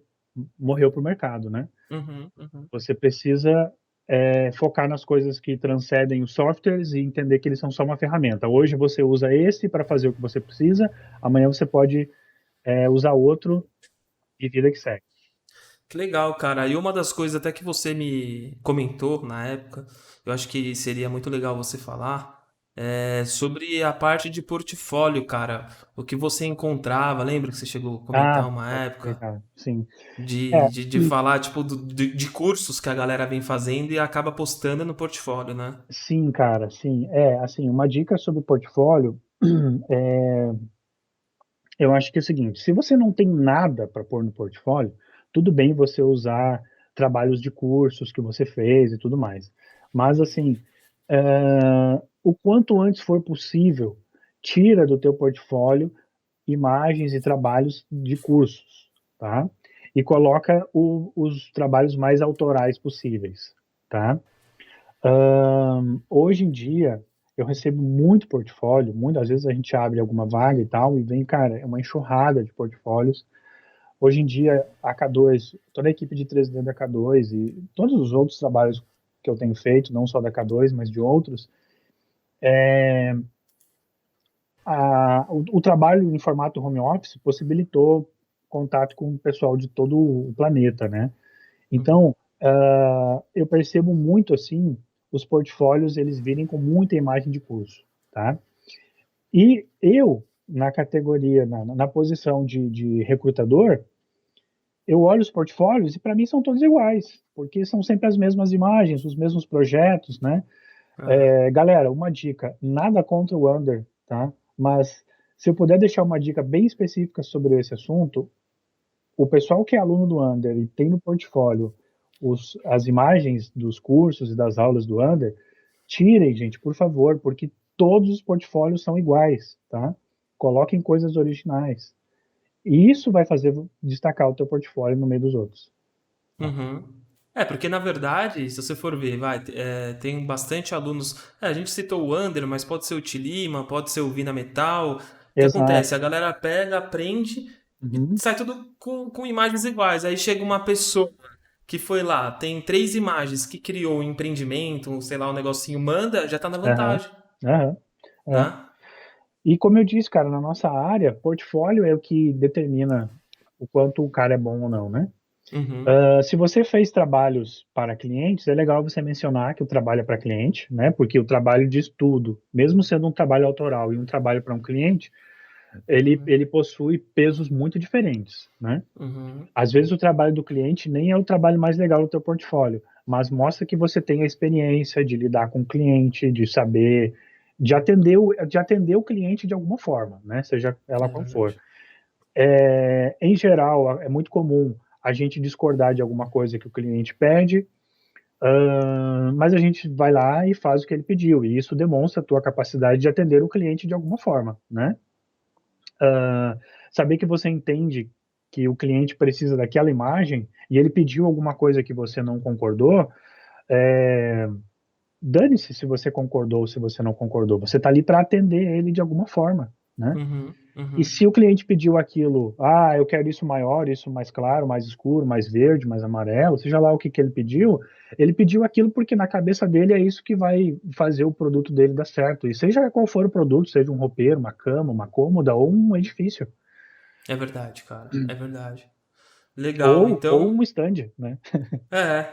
morreu para o mercado, né? Uhum. Uhum. Você precisa focar nas coisas que transcendem os softwares e entender que eles são só uma ferramenta. Hoje você usa esse para fazer o que você precisa, amanhã você pode usar outro e vida que segue. Que legal, cara. E uma das coisas até que você me comentou na época, eu acho que seria muito legal você falar, é sobre a parte de portfólio, cara. O que você encontrava, lembra que você chegou a comentar uma Pode ser, época cara. Sim. de, É, de, de falar, tipo, de cursos que a galera vem fazendo e acaba postando no portfólio, né? sim, cara, sim. Assim, uma dica sobre portfólio, eu acho que é o seguinte: se você não tem nada para pôr no portfólio, tudo bem você usar trabalhos de cursos que você fez e tudo mais. Mas, assim, o quanto antes for possível, tira do teu portfólio imagens e trabalhos de cursos, tá? E coloca os trabalhos mais autorais possíveis, tá? Hoje em dia, eu recebo muito portfólio, muitas vezes a gente abre alguma vaga e tal, e vem, cara, é uma enxurrada de portfólios. Hoje em dia, a K2, toda a equipe de 3D da K2 e todos os outros trabalhos que eu tenho feito, não só da K2, mas de outros, o trabalho em formato home office possibilitou contato com o pessoal de todo o planeta, né? Uhum. Então, eu percebo muito assim, os portfólios eles virem com muita imagem de curso, tá? E eu, na categoria, na posição de recrutador, eu olho os portfólios e para mim são todos iguais, porque são sempre as mesmas imagens, os mesmos projetos, né? Aham. Galera, uma dica, nada contra o Under, tá? Mas se eu puder deixar uma dica bem específica sobre esse assunto, o pessoal que é aluno do Under e tem no portfólio as imagens dos cursos e das aulas do Under, tirem, gente, por favor, porque todos os portfólios são iguais, tá? Coloquem coisas originais. E isso vai fazer destacar o teu portfólio no meio dos outros. Tá? Uhum. É, porque na verdade, se você for ver, tem bastante alunos. A gente citou o Under, mas pode ser o Tilima, pode ser o Vina Metal. O que acontece? Exato. A galera pega, aprende e Uhum. sai tudo com imagens iguais. Aí chega uma pessoa que foi lá, tem 3 imagens, que criou um empreendimento, sei lá, um negocinho, manda, já tá na Aham. vantagem, Aham. É. né? E como eu disse, cara, na nossa área, portfólio é o que determina o quanto o cara é bom ou não, né? Uhum. Se você fez trabalhos para clientes, é legal você mencionar que o trabalho é para cliente, né? Porque o trabalho de estudo, mesmo sendo um trabalho autoral e um trabalho para um cliente, Uhum. ele possui pesos muito diferentes, né? Uhum. Às vezes o trabalho do cliente nem é o trabalho mais legal do teu portfólio, mas mostra que você tem a experiência de lidar com o cliente, de saber, de atender o cliente de alguma forma, né? Seja ela É qual for. verdade. Em geral, é muito comum a gente discordar de alguma coisa que o cliente pede, mas a gente vai lá e faz o que ele pediu, e isso demonstra a tua capacidade de atender o cliente de alguma forma, né? Saber que você entende que o cliente precisa daquela imagem e ele pediu alguma coisa que você não concordou, é, dane-se se você concordou ou se você não concordou. Você está ali para atender ele de alguma forma, né? Uhum. E Uhum. se o cliente pediu aquilo, eu quero isso maior, isso mais claro, mais escuro, mais verde, mais amarelo, seja lá o que ele pediu aquilo porque na cabeça dele é isso que vai fazer o produto dele dar certo. E seja qual for o produto, seja um roupeiro, uma cama, uma cômoda ou um edifício, É verdade, cara. É verdade. Legal. ou Então, um stand, né? é.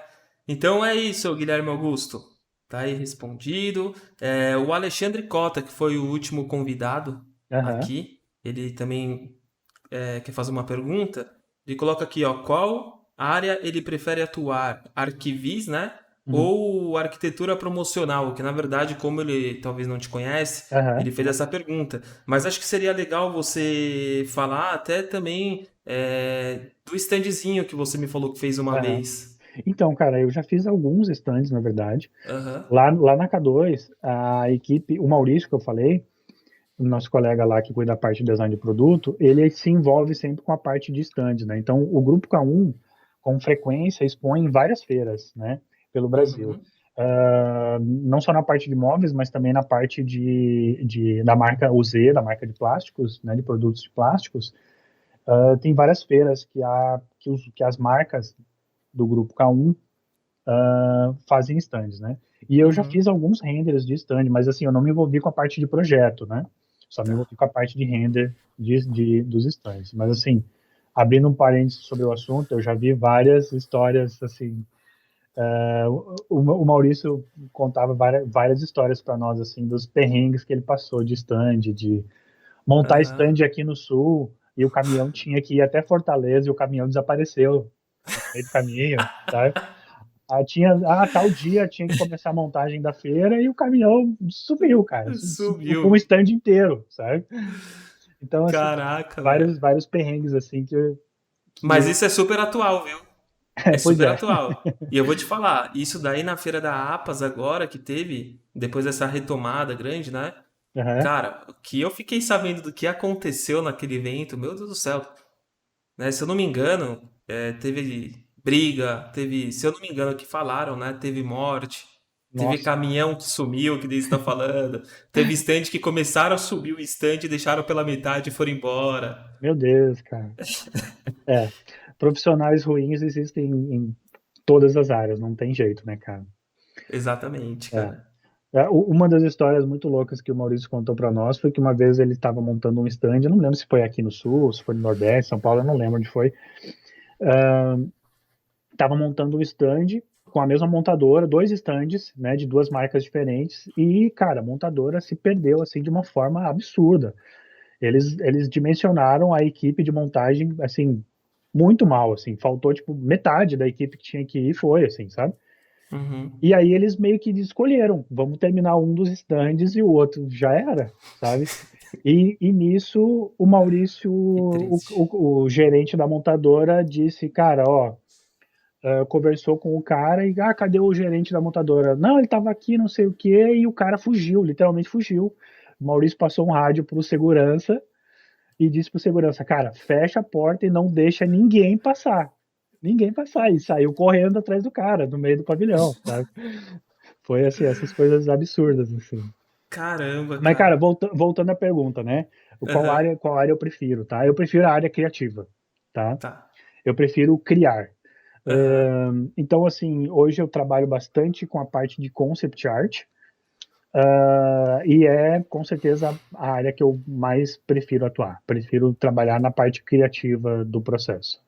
Então é isso, Guilherme Augusto. Tá aí respondido. O Alexandre Cota, que foi o último convidado Aham. aqui, ele também quer fazer uma pergunta. Ele coloca aqui, ó, qual área ele prefere atuar? Arquivis, né? Uhum. Ou arquitetura promocional? Que na verdade, como ele talvez não te conhece, Aham. ele fez essa pergunta. Mas acho que seria legal você falar até também do standzinho que você me falou que fez uma Aham. vez. Então, cara, eu já fiz alguns stands, na verdade. Aham. Lá na K2, a equipe, o Maurício que eu falei, o nosso colega lá que cuida da parte de design de produto, ele se envolve sempre com a parte de stand, né? Então, o grupo K1, com frequência, expõe em várias feiras, né, pelo Brasil. Uhum. Não só na parte de móveis, mas também na parte da marca UZ, da marca de plásticos, né, de produtos de plásticos. Tem várias feiras que as marcas do grupo K1 fazem stands, né? E eu já Uhum. fiz alguns renders de stand, mas assim, eu não me envolvi com a parte de projeto, né? Só me Tá. envolvi com a parte de render dos stands. Mas assim, abrindo um parênteses sobre o assunto, eu já vi várias histórias, assim, o Maurício contava várias histórias para nós, assim, dos perrengues que ele passou de stand, de montar Aham. stand aqui no Sul, e o caminhão tinha que ir até Fortaleza e o caminhão desapareceu no meio do caminho, sabe? Tal dia tinha que começar a montagem da feira e o caminhão subiu, cara. Subiu com um Subiu. stand inteiro, sabe? Então, assim, Caraca, velho. vários perrengues, assim, Mas que isso é super atual, viu? É pois super é. atual. E eu vou te falar, isso daí na feira da APAS agora que teve, depois dessa retomada grande, né? Aham, Cara, o que eu fiquei sabendo do que aconteceu naquele evento, meu Deus do céu, né? Se eu não me engano, teve briga, teve, se eu não me engano, que falaram, né? Teve morte, teve nossa, caminhão que sumiu, que daí você tá falando, teve stand que começaram a subir o stand e deixaram pela metade e foram embora. meu Deus, cara. É, profissionais ruins existem em todas as áreas, não tem jeito, né, cara? Exatamente, É. cara. Uma das histórias muito loucas que o Maurício contou para nós foi que uma vez ele estava montando um stand, eu não lembro se foi aqui no Sul, se foi no Nordeste, São Paulo, eu não lembro onde foi. Estava montando um stand com a mesma montadora, dois stands, né, de duas marcas diferentes, e, cara, a montadora se perdeu, assim, de uma forma absurda. Eles dimensionaram a equipe de montagem, assim, muito mal, assim, faltou, tipo, metade da equipe que tinha que ir foi, assim, sabe? Uhum. E aí eles meio que escolheram, vamos terminar um dos stands e o outro já era, sabe? E nisso o Maurício, Que triste. o gerente da montadora, disse, cara, ó, conversou com o cara e, cadê o gerente da montadora? Não, ele tava aqui, não sei o quê, e o cara fugiu, literalmente fugiu. O Maurício passou um rádio pro segurança e disse pro segurança, cara, fecha a porta e não deixa ninguém passar. Ninguém passar. E saiu correndo atrás do cara, no meio do pavilhão, sabe? Foi assim, essas coisas absurdas, assim. Caramba, Mas, cara, cara. voltando à pergunta, né? Aham. Qual área eu prefiro, tá? Eu prefiro a área criativa, tá? Tá. Eu prefiro criar. Aham. Então, assim, hoje eu trabalho bastante com a parte de concept art, e é com certeza a área que eu mais prefiro atuar. Prefiro trabalhar na parte criativa do processo.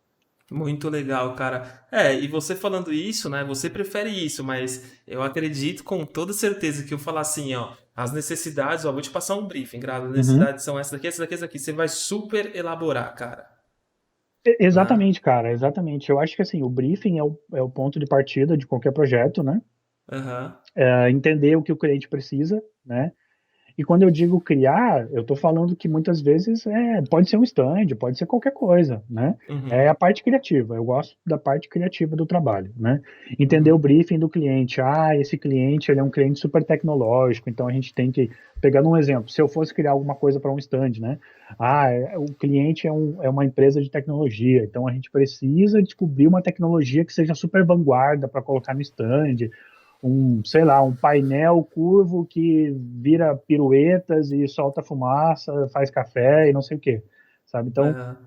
Muito legal, cara. É, e você falando isso, né? Você prefere isso, mas eu acredito com toda certeza que eu falar assim, ó, as necessidades, ó, vou te passar um briefing, Grado. As Uhum. necessidades são essa daqui, essa daqui, essa daqui. Você vai super elaborar, cara. Né? Exatamente, cara, exatamente. Eu acho que assim, o briefing é o ponto de partida de qualquer projeto, né? Aham. Entender o que o cliente precisa, né? E quando eu digo criar, eu estou falando que muitas vezes pode ser um stand, pode ser qualquer coisa, né? É a Uhum. parte criativa. Eu gosto da parte criativa do trabalho, né? Entender o Uhum. briefing do cliente. Esse cliente ele é um cliente super tecnológico, então a gente tem que pegando um exemplo. Se eu fosse criar alguma coisa para um stand, né? O cliente é uma empresa de tecnologia, então a gente precisa descobrir uma tecnologia que seja super vanguarda para colocar no stand, sei lá, um painel curvo que vira piruetas e solta fumaça, faz café e não sei o quê, sabe? Então, Aham.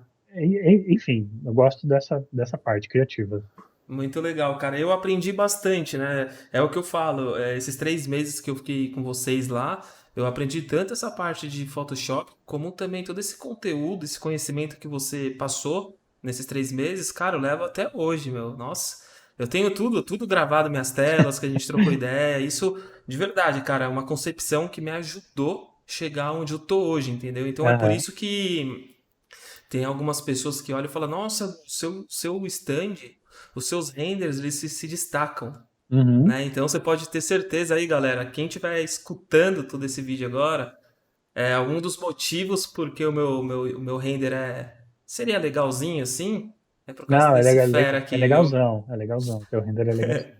enfim, eu gosto dessa parte criativa. Muito legal, cara. Eu aprendi bastante, né? É o que eu falo. Esses 3 meses que eu fiquei com vocês lá, eu aprendi tanto essa parte de Photoshop, como também todo esse conteúdo, esse conhecimento que você passou nesses 3 meses. Cara, eu levo até hoje, meu. Nossa, eu tenho tudo, tudo gravado, minhas telas, que a gente trocou ideia. Isso, de verdade, cara, é uma concepção que me ajudou chegar onde eu tô hoje, entendeu? Então é por Aham. isso que tem algumas pessoas que olham e falam: Nossa, seu stand, os seus renders, eles se destacam. Uhum. Né? Então você pode ter certeza aí, galera, quem estiver escutando todo esse vídeo agora, um dos motivos porque o meu render seria legalzinho assim, é por causa Não, desse fera é aqui, viu? legalzão, é legalzão. Teu render é legalzinho.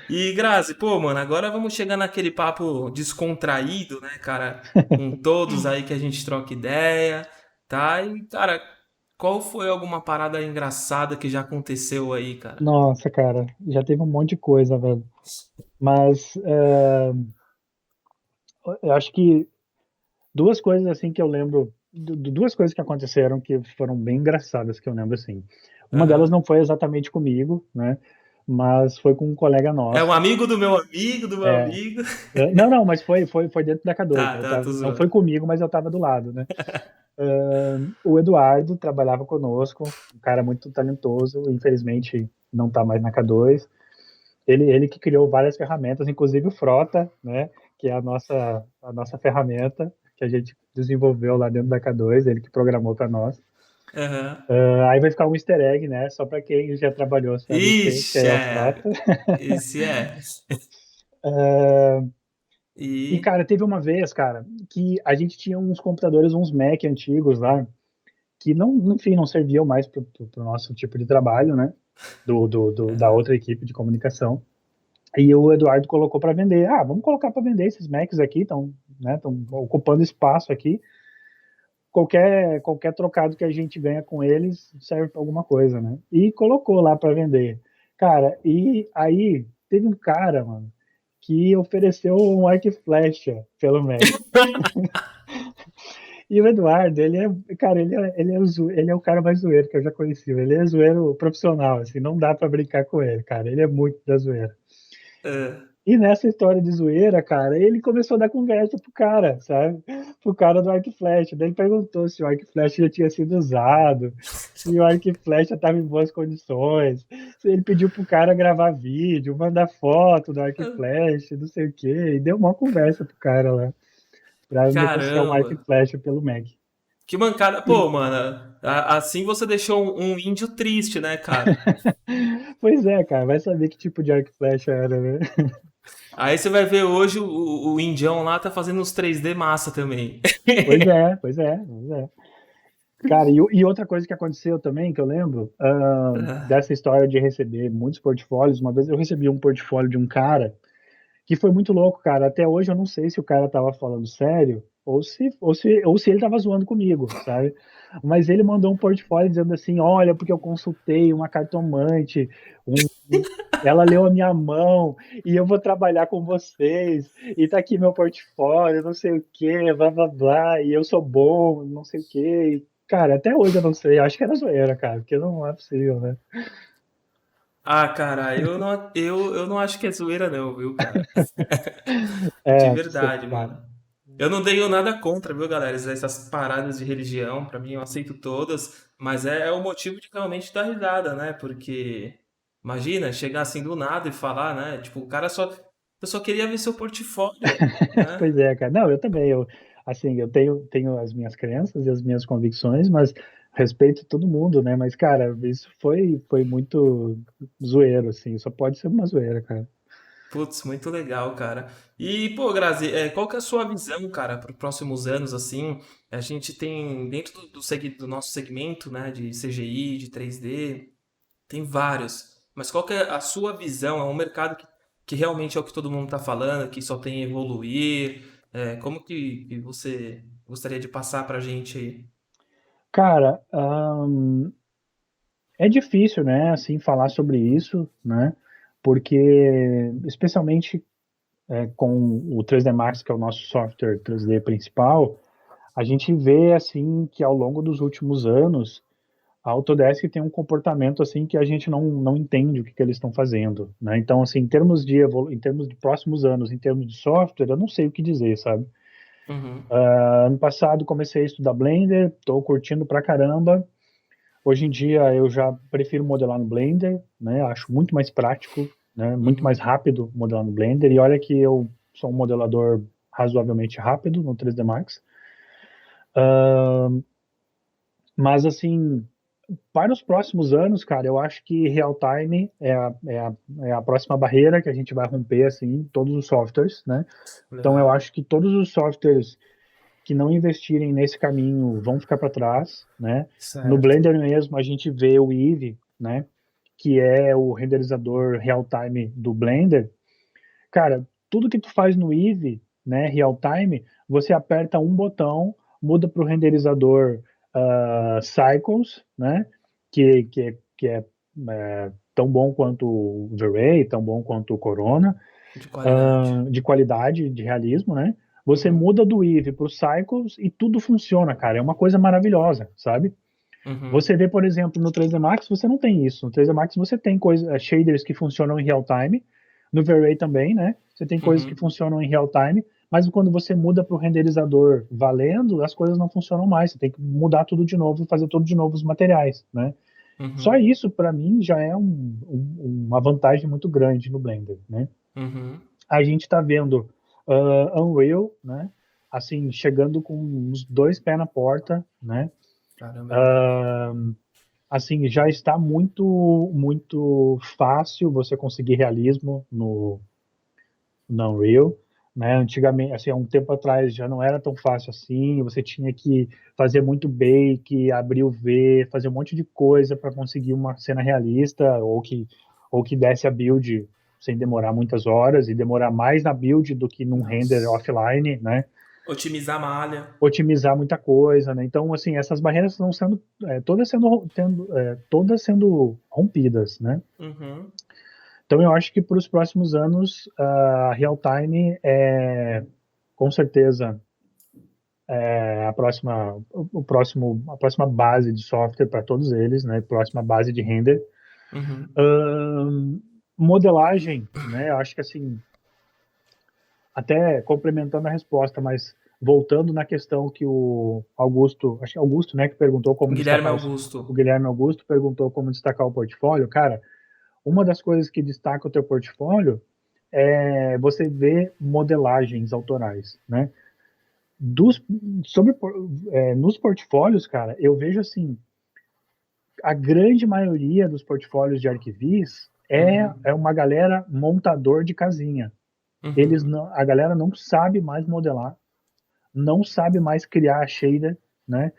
E Grazi, pô, mano, agora vamos chegar naquele papo descontraído, né, cara? Com todos aí que a gente troca ideia, tá? E, cara, qual foi alguma parada engraçada que já aconteceu aí, cara? Nossa, cara, já teve um monte de coisa, velho. Mas eu acho que duas coisas assim que eu lembro, duas coisas que aconteceram que foram bem engraçadas que eu lembro assim. Uma delas Aham. não foi exatamente comigo, né? Mas foi com um colega É um nosso. amigo do meu amigo do meu É, amigo. não, não, mas foi dentro da K2. Tá, tá, tô Não foi zoando. comigo, mas eu tava do lado, né? O Eduardo trabalhava conosco, um cara muito talentoso, infelizmente não tá mais na K2. Ele que criou várias ferramentas, inclusive o Frota, né? Que é a nossa ferramenta que a gente desenvolveu lá dentro da K2, ele que programou para nós. Aham. Aí vai ficar um easter egg, né? Só para quem já trabalhou sabe que Ixi, é o Frota. esse é. E, E. cara, teve uma vez, cara, que a gente tinha uns computadores, uns Mac antigos lá, que não, enfim, não serviam mais para o nosso tipo de trabalho, né? Da Aham. outra equipe de comunicação. E o Eduardo colocou para vender. Vamos colocar para vender esses Macs aqui, estão, né, tão ocupando espaço aqui. Qualquer trocado que a gente ganha com eles serve para alguma coisa, né? E colocou lá para vender. Cara, e aí teve um cara, mano, que ofereceu um arco e flecha pelo Mac. E o Eduardo, cara, ele é o cara mais zoeiro que eu já conheci. Ele é zoeiro profissional, assim, não dá para brincar com ele, cara. Ele é muito da zoeira. Ah, E nessa história de zoeira, cara, ele começou a dar conversa pro cara, sabe? Pro cara do arco e flecha. Daí ele perguntou se o arco e flecha já tinha sido usado, se o arco e flecha estava em boas condições. Se ele pediu pro cara gravar vídeo, mandar foto do arco e flecha, não sei o quê. E deu uma conversa pro cara lá, pra negociar um arco e caramba. flecha pelo Mac. Que mancada. Pô, mano, assim você deixou um índio triste, né, cara? Pois é, cara, vai saber que tipo de arco e flecha era, né? Aí você vai ver hoje o indião lá tá fazendo uns 3D massa também. Pois é, pois é, pois é. Cara, e outra coisa que aconteceu também, que eu lembro, dessa história de receber muitos portfólios, uma vez eu recebi um portfólio de um cara que foi muito louco, cara. Até hoje eu não sei se o cara tava falando sério ou se ele tava zoando comigo, sabe? Mas ele mandou um portfólio dizendo assim: olha, porque eu consultei uma cartomante, ela leu a minha mão e eu vou trabalhar com vocês. E tá aqui meu portfólio, não sei o quê, blá blá blá, e eu sou bom, não sei o quê. E, cara, até hoje eu não sei, acho que era zoeira, cara, porque não é possível, né? Ah, cara, eu não acho que é zoeira não, viu, cara? De É, verdade, mano. Eu não tenho nada contra, viu, galera? Essas paradas de religião, pra mim eu aceito todas, mas é o motivo de realmente dar risada, né? Porque imagina chegar assim do nada e falar, né? Tipo, o cara só eu só queria ver seu portfólio, né? Pois é, cara. Não, eu também. Assim, eu tenho as minhas crenças e as minhas convicções, mas respeito todo mundo, né? Mas, cara, isso foi muito zoeiro, assim. Só pode ser uma zoeira, cara. Putz, muito legal, cara. E, pô, Grazi, qual que é a sua visão, cara, para os próximos anos, assim? A gente tem, dentro do nosso segmento, né, de CGI, de 3D, tem vários. Mas qual que é a sua visão? É um mercado que realmente é o que todo mundo tá falando, que só tem a evoluir. Como que você gostaria de passar pra gente aí? Cara, é difícil, né, assim, falar sobre isso, né? Porque, especialmente com o 3D Max, que é o nosso software 3D principal, a gente vê, assim, que ao longo dos últimos anos, a Autodesk tem um comportamento assim que a gente não entende o que eles estão fazendo, né? Então, assim, em termos de próximos anos, em termos de software, eu não sei o que dizer, sabe? Uhum, Ano passado comecei a estudar Blender, estou curtindo pra caramba. Hoje em dia eu já prefiro modelar no Blender, né? Acho muito mais prático, né? Muito mais uhum. rápido modelar no Blender. E olha que eu sou um modelador razoavelmente rápido no 3D Max. Mas assim, para os próximos anos, cara, eu acho que real time é a próxima barreira que a gente vai romper, assim, em todos os softwares, né? Então, eu Legal. acho que todos os softwares que não investirem nesse caminho vão ficar para trás, né? No Certo. Blender mesmo, a gente vê o Eevee, né? Que é o renderizador real time do Blender. Cara, tudo que tu faz no Eevee, né, real time, você aperta um botão, muda para o renderizador Cycles, né, que é tão bom quanto o V-Ray, tão bom quanto o Corona, De qualidade. de qualidade, de realismo, né? Você Uhum, muda do Eevee para o Cycles e tudo funciona, cara. É uma coisa maravilhosa, sabe? uhum, Você vê, por exemplo, no 3D Max, você não tem isso. No 3D Max você tem shaders que funcionam em real time. No V-Ray também, né? Você tem coisas que uhum, funcionam em real time, mas quando você muda para o renderizador valendo, as coisas não funcionam mais. Você tem que mudar tudo de novo e fazer tudo de novo os materiais, né? Só uhum, isso, para mim, já é uma vantagem muito grande no Blender, né? uhum. A gente está vendo Unreal, né? Assim, chegando com uns dois pés na porta, né? Caramba, é verdade. Assim, já está muito fácil você conseguir realismo no Unreal, né? Antigamente, assim, há um tempo atrás já não era tão fácil assim, você tinha que fazer muito bake, abrir o V, fazer um monte de coisa para conseguir uma cena realista ou que desse a build sem demorar muitas horas e demorar mais na build do que num render Nossa. offline, né? Otimizar a malha. Otimizar muita coisa, né? Então, assim, essas barreiras estão sendo todas sendo rompidas, né? Uhum. Então, eu acho que para os próximos anos, a real time com certeza a próxima base de software para todos eles, né? Próxima base de render. Uhum. Ahn, Modelagem, né? Eu acho que assim, até complementando a resposta, mas voltando na questão que o Augusto, acho que é Augusto, né, que perguntou como Guilherme destacar o Augusto. Guilherme Augusto perguntou como destacar o portfólio. Cara, uma das coisas que destaca o teu portfólio é você ver modelagens autorais, né? Dos, sobre, nos portfólios, cara, eu vejo assim, a grande maioria dos portfólios de arquivis Uhum, é uma galera montador de casinha. uhum, A galera não sabe mais modelar, não sabe mais criar shader, né?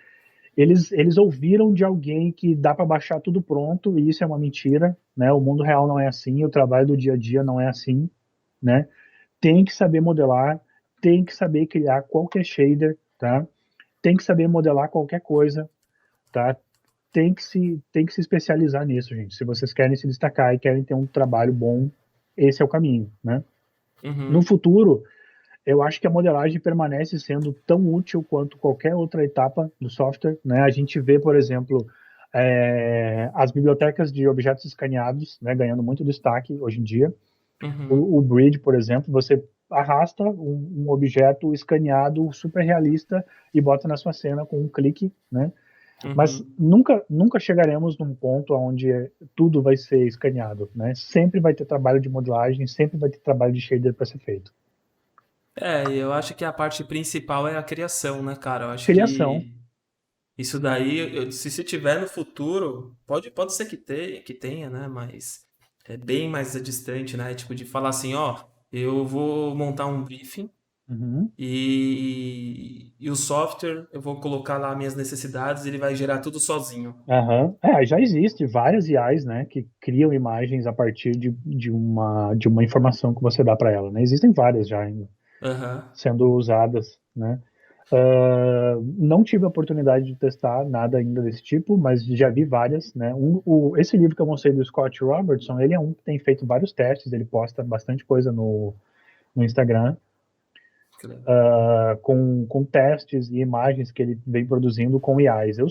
Eles ouviram de alguém que dá para baixar tudo pronto, e isso é uma mentira, né? O mundo real não é assim, o trabalho do dia a dia não é assim, né? Tem que saber modelar, tem que saber criar qualquer shader, tá? Tem que saber modelar qualquer coisa, tá? Tem que se especializar nisso, gente. Se vocês querem se destacar e querem ter um trabalho bom, esse é o caminho, né? No uhum. futuro, eu acho que a modelagem permanece sendo tão útil quanto qualquer outra etapa do software, né? A gente vê, por exemplo, as bibliotecas de objetos escaneados, né, ganhando muito destaque hoje em dia. Uhum, O Bridge, por exemplo, você arrasta um objeto escaneado super realista e bota na sua cena com um clique, né? Mas uhum. nunca chegaremos num ponto onde tudo vai ser escaneado, né? Sempre vai ter trabalho de modelagem, sempre vai ter trabalho de shader para ser feito. É, e eu acho que a parte principal é a criação, né, cara? Eu acho Criação. que isso daí, se tiver no futuro, pode ser que tenha, né? Mas é bem mais distante, né? Tipo, de falar assim, ó, eu vou montar um briefing Uhum. e o software, eu vou colocar lá minhas necessidades, ele vai gerar tudo sozinho. Aham. Já existe várias IAs, né, que criam imagens a partir de uma informação que você dá para ela, né? Existem várias já ainda Aham. sendo usadas, né? Não tive a oportunidade de testar nada ainda desse tipo, mas já vi várias, né? Esse livro que eu mostrei do Scott Robertson, ele é um que tem feito vários testes, ele posta bastante coisa no Instagram, Que legal. com testes e imagens que ele vem produzindo com IAs. Eu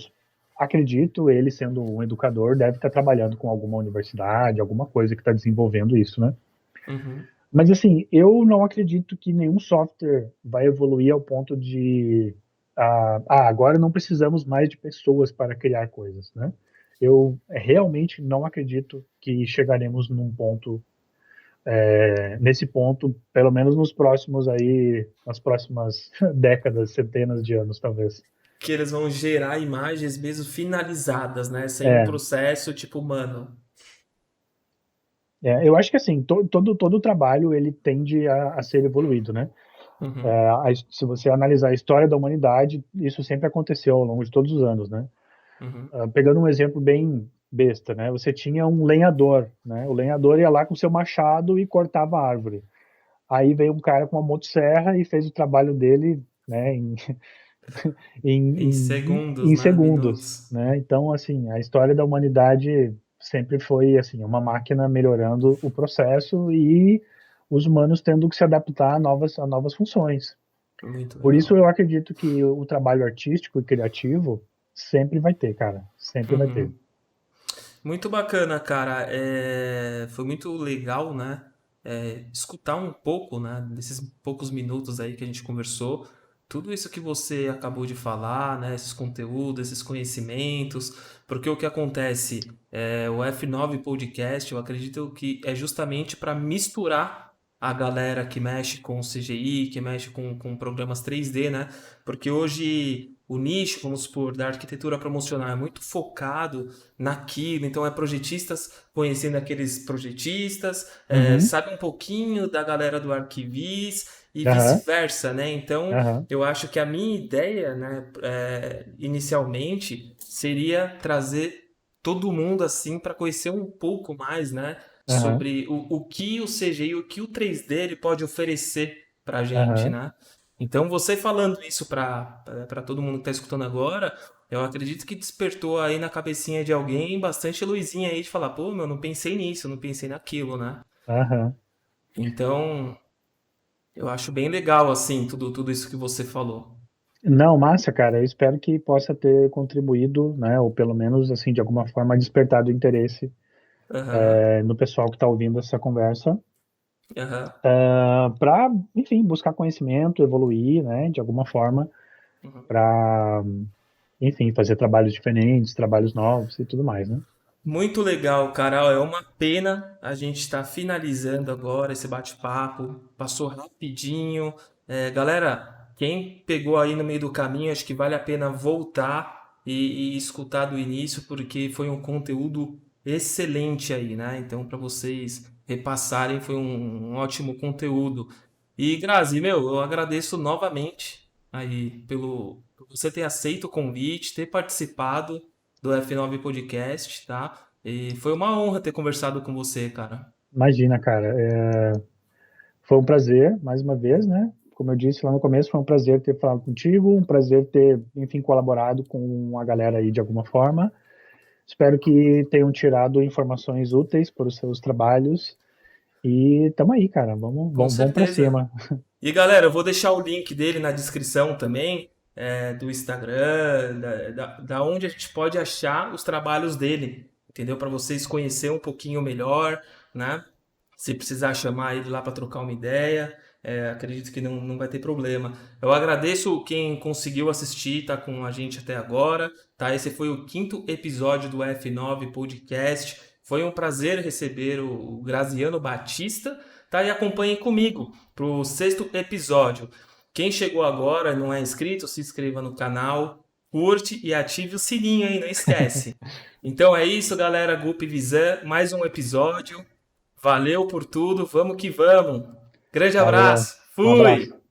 acredito, ele sendo um educador, deve estar trabalhando com alguma universidade, alguma coisa que está desenvolvendo isso, né? Uhum. Mas assim, eu não acredito que nenhum software vai evoluir ao ponto de agora não precisamos mais de pessoas para criar coisas, né? Eu realmente não acredito que chegaremos nesse ponto, pelo menos nas próximas décadas, centenas de anos, talvez. Que eles vão gerar imagens mesmo finalizadas, né? Sem um É, processo tipo humano. eu acho que assim, todo o trabalho ele tende a ser evoluído, né? Uhum. Se você analisar a história da humanidade, isso sempre aconteceu ao longo de todos os anos, né? Uhum. Pegando um exemplo bem besta, né? Você tinha um lenhador, né? O lenhador ia lá com seu machado e cortava a árvore. Aí veio um cara com uma motosserra e fez o trabalho dele, né? Em segundos, Em né? segundos, Minutos. né? Então, assim, a história da humanidade sempre foi assim, uma máquina melhorando o processo e os humanos tendo que se adaptar a novas funções. Muito Por isso legal. eu acredito que o trabalho artístico e criativo sempre vai ter, cara, sempre vai ter. Uhum. Muito bacana, cara. Foi muito legal, né? Escutar um pouco, né? Desses poucos minutos aí que a gente conversou. Tudo isso que você acabou de falar, né? Esses conteúdos, esses conhecimentos. Porque o que acontece? O F9 Podcast, eu acredito que é justamente para misturar a galera que mexe com CGI, que mexe com programas 3D, né? Porque hoje o nicho, vamos supor, da arquitetura promocional é muito focado naquilo. Então é projetistas conhecendo aqueles projetistas, Uhum, sabe um pouquinho da galera do Arquivis e aham, vice-versa, né? Então aham, eu acho que a minha ideia, né, inicialmente seria trazer todo mundo assim para conhecer um pouco mais, né, aham, sobre o que o CGI, o que o 3D ele pode oferecer para a gente, aham. né? Então você falando isso para todo mundo que está escutando agora, eu acredito que despertou aí na cabecinha de alguém bastante luzinha aí de falar, pô, meu, não pensei nisso, não pensei naquilo, né? Aham. Então, eu acho bem legal, assim, tudo isso que você falou. Não, massa, cara. Eu espero que possa ter contribuído, né, ou pelo menos, assim, de alguma forma, despertado interesse Aham, no pessoal que está ouvindo essa conversa, aham, para, enfim, buscar conhecimento, evoluir, né, de alguma forma, uhum. para, enfim, fazer trabalhos diferentes, trabalhos novos e tudo mais, né? Muito legal, Carol. É uma pena a gente estar finalizando agora esse bate-papo. Passou rapidinho. Galera, quem pegou aí no meio do caminho, acho que vale a pena voltar e escutar do início, porque foi um conteúdo excelente aí, né? Então, para vocês repassarem, foi um ótimo conteúdo. E, Grazi, meu, eu agradeço novamente aí por você ter aceito o convite, ter participado do F9 Podcast, tá? E foi uma honra ter conversado com você, cara. Imagina, cara, foi um prazer, mais uma vez, né? Como eu disse lá no começo, foi um prazer ter falado contigo, um prazer ter, enfim, colaborado com a galera aí de alguma forma. Espero que tenham tirado informações úteis para os seus trabalhos. E tamo aí, cara. Com Vamos para certeza. cima. E galera, eu vou deixar o link dele na descrição também, do Instagram, da onde a gente pode achar os trabalhos dele, entendeu? Para vocês conhecerem um pouquinho melhor, né? Se precisar chamar ele lá para trocar uma ideia, acredito que não vai ter problema. Eu agradeço quem conseguiu assistir, tá com a gente até agora, tá? Esse foi o quinto episódio do F9 Podcast. Foi um prazer receber o Graziano Batista, tá? E acompanhem comigo pro sexto episódio. Quem chegou agora e não é inscrito, se inscreva no canal, curte e ative o sininho aí, não esquece. Então é isso, galera. Gup Visan, mais um episódio. Valeu por tudo, vamos que vamos. Grande Valeu. abraço, Um abraço. fui!